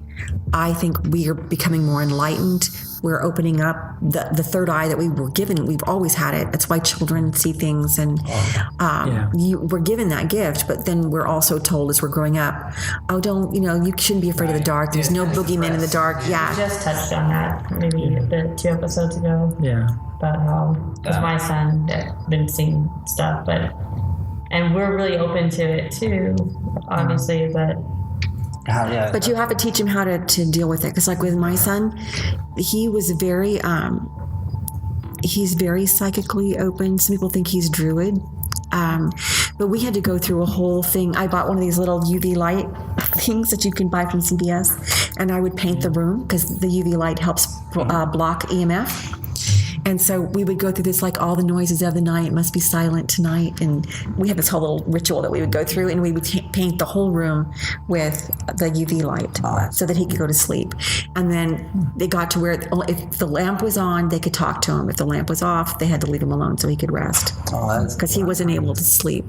I think we are becoming more enlightened. We're opening up the third eye that we were given. We've always had it. That's why children see things, and we're given that gift. But then we're also told as we're growing up, you shouldn't be afraid of the dark. There's no boogeyman in the dark. Yeah. We just touched on that maybe the 2 episodes ago. Yeah. About how, because my son had been seeing stuff, and we're really open to it too, obviously, but. But you have to teach him how to deal with it. Because like with my son, he was he's very psychically open. Some people think he's druid. But we had to go through a whole thing. I bought one of these little UV light things that you can buy from CVS, and I would paint the room because the UV light helps block EMF. And so we would go through this, like all the noises of the night must be silent tonight. And we had this whole little ritual that we would go through, and we would paint the whole room with the UV light so that he could go to sleep. And then they got to where if the lamp was on, they could talk to him. If the lamp was off, they had to leave him alone so he could rest because he wasn't able to sleep.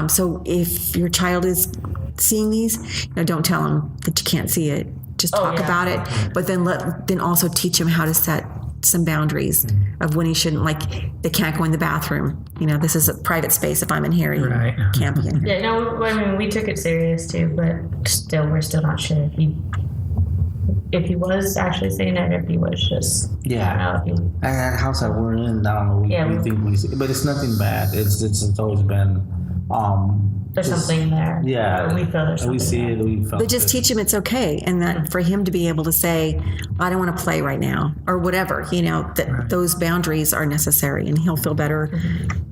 So if your child is seeing these, don't tell him that you can't see it. Just talk about it, but then also teach him how to set some boundaries of when he shouldn't, like they can't go in the bathroom. This is a private space. If I'm in here, you can't be in here. Yeah, no, I mean, we took it serious too, but we're still not sure if he was actually saying it, or if he was just I don't know, and that house that we're in now, we think we see, but it's nothing bad. It's always been There's something there. Yeah. We feel there's something we see there. it. We felt But just it. teach him it's okay, and that for him to be able to say, I don't want to play right now, or whatever, that those boundaries are necessary, and he'll feel better,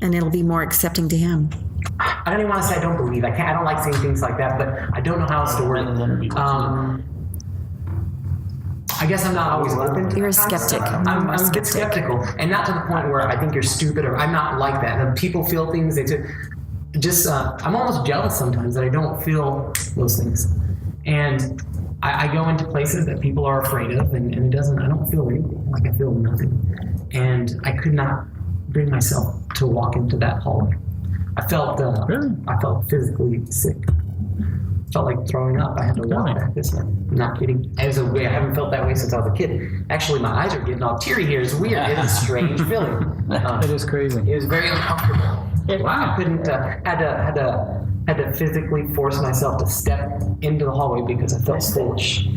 and it'll be more accepting to him. I don't even want to say I don't believe. I don't like saying things like that, but I don't know how else to word it. I guess I'm not always open to You're a that kind of skeptic. stuff. I'm a bit skeptic. skeptical, and not to the point where I think you're stupid, or I'm not like that. And people feel things. I'm almost jealous sometimes that I don't feel those things, and I go into places that people are afraid of, and I don't feel anything. Like I feel nothing, and I could not bring myself to walk into that hallway. I felt physically sick. Felt like throwing up. I had to walk back this way. I'm not kidding. I haven't felt that way since I was a kid. Actually, my eyes are getting all teary here. It's weird. It's a strange feeling. It is crazy. It was very uncomfortable. Wow. I couldn't. Had to physically force myself to step into the hallway because I felt foolish.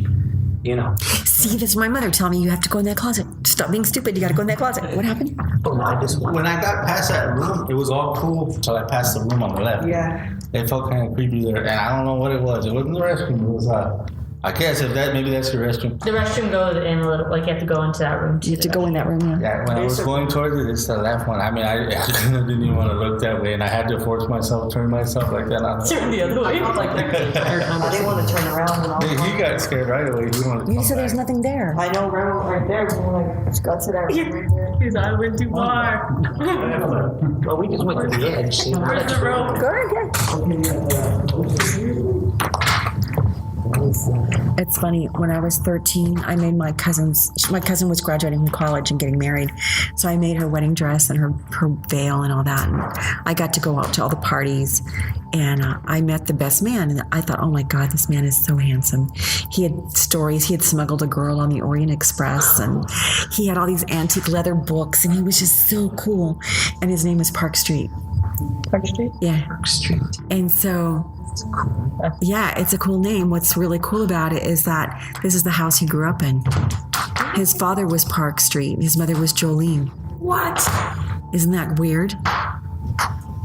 See, this is my mother telling me you have to go in that closet. Stop being stupid. You got to go in that closet. What happened? Oh no! When I got past that room, it was all cool until I passed the room on the left. Yeah. It felt kind of creepy there, and I don't know what it was. It wasn't the restroom. It was I guess maybe that's your restroom. The restroom goes in a little, like you have to go into that room. You have to go in that room, yeah. Yeah, when I was going towards it, it's the left one. I mean, I didn't even want to look that way, and I had to force myself, turn myself like that. Turn the other way. I didn't want to turn around and all. He got scared right away. You said there's nothing there. I know, right there. We're like, God said I was right there. His eye went too far. Well, we just went to the edge. See, Where's the rope? It's funny, when I was 13, I made my cousin was graduating from college and getting married. So I made her wedding dress and her veil and all that. And I got to go out to all the parties, and I met the best man. And I thought, oh my God, this man is so handsome. He had stories. He had smuggled a girl on the Orient Express, and he had all these antique leather books, and he was just so cool. And his name was Park Street. Park Street? Yeah. Park Street. And so... yeah, it's a cool name. What's really cool about it is that this is the house he grew up in. His father was Park Street. His mother was Jolene. What? Isn't that weird?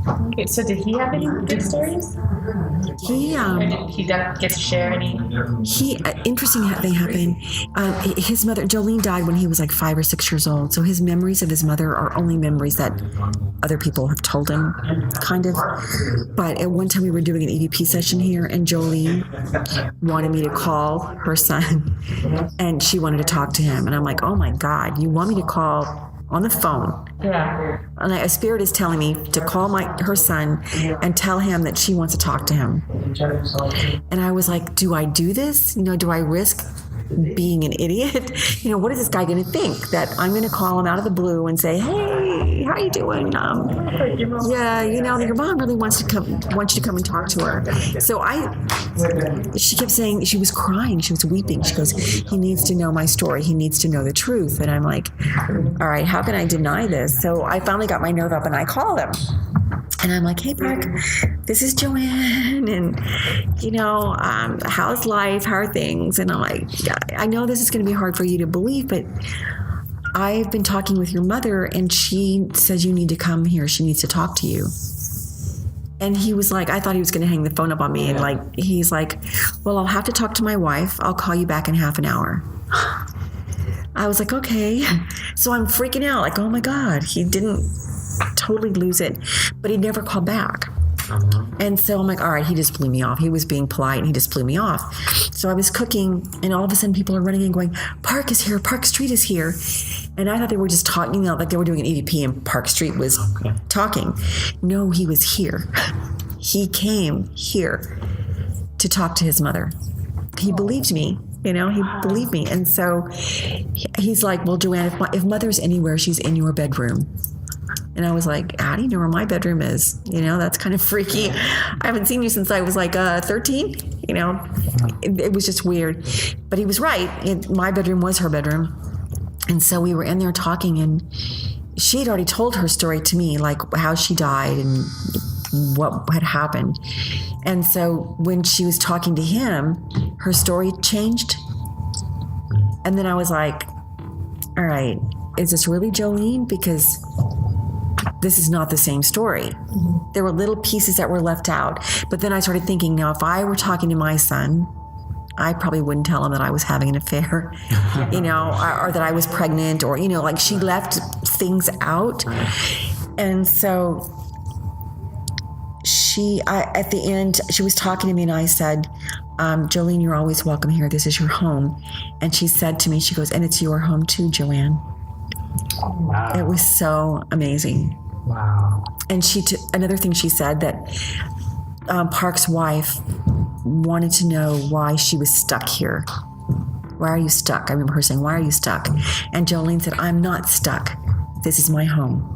Okay, so did he have any good stories? Or did he get to share any? Interesting thing happened. His mother, Jolene, died when he was like 5 or 6 years old. So his memories of his mother are only memories that other people have told him, kind of. But at one time we were doing an EVP session here, and Jolene wanted me to call her son, and she wanted to talk to him. And I'm like, oh my God, you want me to call on the phone? Yeah. And a spirit is telling me to call her son and tell him that she wants to talk to him. And I was like, do I do this? Do I risk being an idiot? What is this guy going to think? That I'm going to call him out of the blue and say, hey, how you doing? Yeah, your mom really wants you to come and talk to her. So she kept saying, she was crying, she was weeping. She goes, he needs to know my story. He needs to know the truth. And I'm like, all right, how can I deny this? So I finally got my nerve up and I called him. And I'm like, hey, Park, this is Joann, and, how's life? How are things? And I'm like, I know this is going to be hard for you to believe, but I've been talking with your mother, and she says you need to come here. She needs to talk to you. And he was like, I thought he was going to hang the phone up on me. And he's like, well, I'll have to talk to my wife. I'll call you back in half an hour. I was like, okay. So I'm freaking out, like, oh my God, he didn't totally lose it, but he never called back. And so I'm like, all right, he just blew me off. He was being polite and he just blew me off. So I was cooking, and all of a sudden people are running and going, Park is here, Park Street is here. And I thought they were just talking, like they were doing an EVP and Park Street was talking. No, he was here. He came here to talk to his mother. He believed me. He believed me. And so he's like, well, Joann, if mother's anywhere, she's in your bedroom. And I was like, how do you know where my bedroom is? That's kind of freaky. I haven't seen you since I was like 13. It was just weird. But he was right. My bedroom was her bedroom. And so we were in there talking, and she had already told her story to me, like how she died and what had happened. And so when she was talking to him, her story changed. And then I was like, all right, is this really Jolene? Because this is not the same story. There were little pieces that were left out. But then I started thinking, now, if I were talking to my son, I probably wouldn't tell him that I was having an affair, or that I was pregnant, or, like she left things out. And so at the end, she was talking to me and I said, Jolene, you're always welcome here. This is your home. And she said to me, she goes, and it's your home too, Joann. Wow. It was so amazing. Wow. And another thing she said, that Park's wife wanted to know why she was stuck here. Why are you stuck? I remember her saying, why are you stuck? And Jolene said, I'm not stuck. This is my home.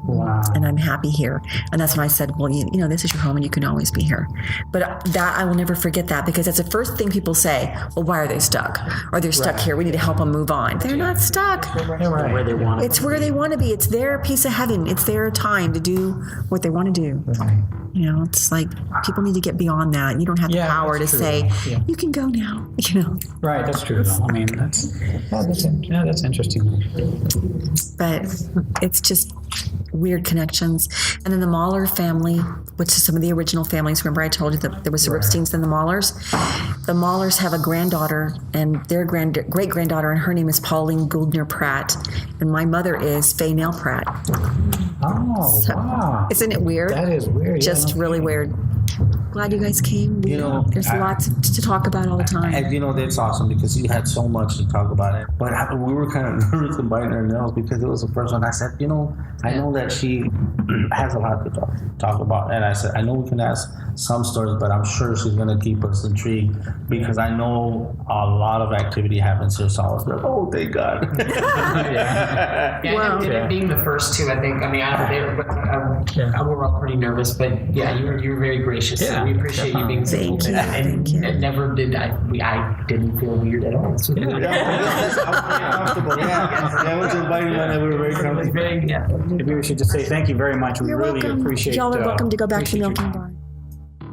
Wow. And I'm happy here. And that's when I said, well, this is your home and you can always be here. But that, I will never forget that, because that's the first thing people say, well, why are they stuck? Or they're stuck here. We need to help them move on. They're not stuck. Where they want It's where they want to be. It's their piece of heaven. It's their time to do what they want to do. It's like people need to get beyond that. You don't have the power to say, you can go now. Right, that's true. I mean, that's interesting. But it's just weird connections. And then the Mahler family, which is some of the original families. Remember I told you that there was the Ripsteins and the Mahlers? The Mahlers have a granddaughter, and their great-granddaughter, and her name is Pauline Gouldner Pratt. And my mother is Faye Nell Pratt. Oh, wow. Isn't it weird? That is weird. Just really weird. Glad you guys came. There's lots to talk about all the time. And that's awesome, because you had so much to talk about it. But we were kind of nervous and biting our nails, because it was the first one. I said, I know that she has a lot to talk about. And I said, I know we can ask some stories, but I'm sure she's going to keep us intrigued, because I know a lot of activity happens here. So I was like, oh, thank God. And being the first two, I think, we were all pretty nervous, but you were very gracious. Yeah, we appreciate you being so open. Thank you. And never did I didn't feel weird at all. So That's comfortable. Yeah, it was inviting one that we were very comfortable. Maybe we should just say thank you very much. We You're really welcome. appreciate it. Y'all are welcome to go back to appreciate Milking your- Barn.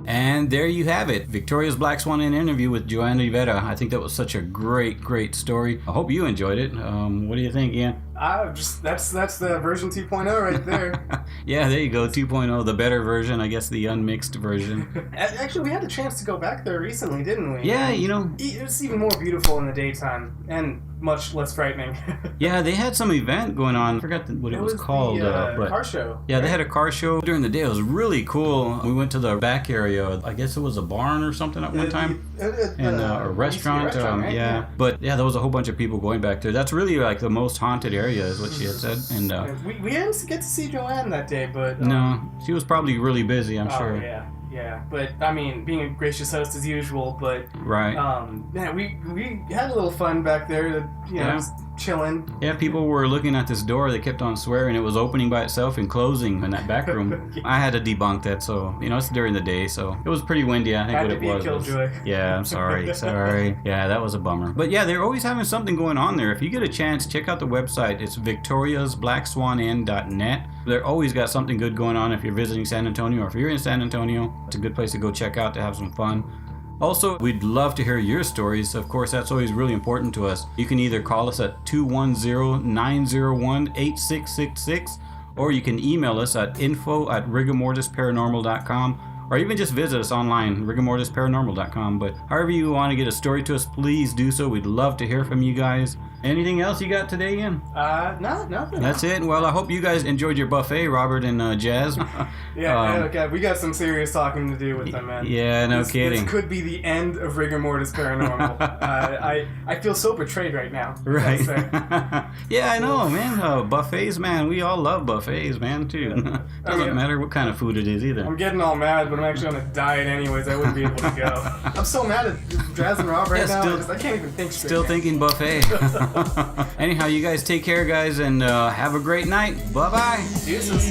And there you have it, Victoria's Black Swan Inn interview with Joann Rivera. I think that was such a great story. I hope you enjoyed it. What do you think, Ian? That's the version 2.0 right there. Yeah, there you go, 2.0, the better version, I guess the unmixed version. Actually, we had a chance to go back there recently, didn't we? Yeah, It was even more beautiful in the daytime, and much less frightening. Yeah, they had some event going on. I forgot what it was called. The car show. Yeah, they had a car show during the day. It was really cool. We went to the back area. I guess it was a barn or something at one time. And a restaurant. Right? Yeah. But yeah, there was a whole bunch of people going back there. That's really like the most haunted area is what she had said. And we didn't get to see Joann that day, but... no, she was probably really busy, I'm sure. Yeah, but I mean, being a gracious host as usual, but right. We had a little fun back there, just chilling. Yeah, people were looking at this door. They kept on swearing it was opening by itself and closing in that back room. I had to debunk that, so it's during the day, so it was pretty windy. I think Had what to it be a was. killjoy. Yeah, I'm sorry. Yeah, that was a bummer. But yeah, they're always having something going on there. If you get a chance, check out the website. It's victoriasblackswaninn.net. They're always got something good going on if you're visiting San Antonio, or if you're in San Antonio. It's a good place to go check out to have some fun. Also, we'd love to hear your stories. Of course, that's always really important to us. You can either call us at 210-901-8666, or you can email us at info@rigormortisparanormal.com, or even just visit us online, rigormortisparanormal.com. But however you want to get a story to us, please do so. We'd love to hear from you guys. Anything else you got today, Ian? No, nothing. That's it. Well, I hope you guys enjoyed your buffet, Robert and Jazz. Okay, we got some serious talking to do with them, man. Yeah, no kidding. This could be the end of Rigor Mortis Paranormal. I feel so betrayed right now. Right. Yeah, I know, man. Buffets, man. We all love buffets, man, too. Doesn't matter what kind of food it is either. I'm getting all mad, but I'm actually on a diet anyways. I wouldn't be able to go. I'm so mad at Jazz and Rob right now. I can't even think straight. Still thinking buffet. Anyhow, you guys take care, guys, and have a great night. Bye-bye. Jesus.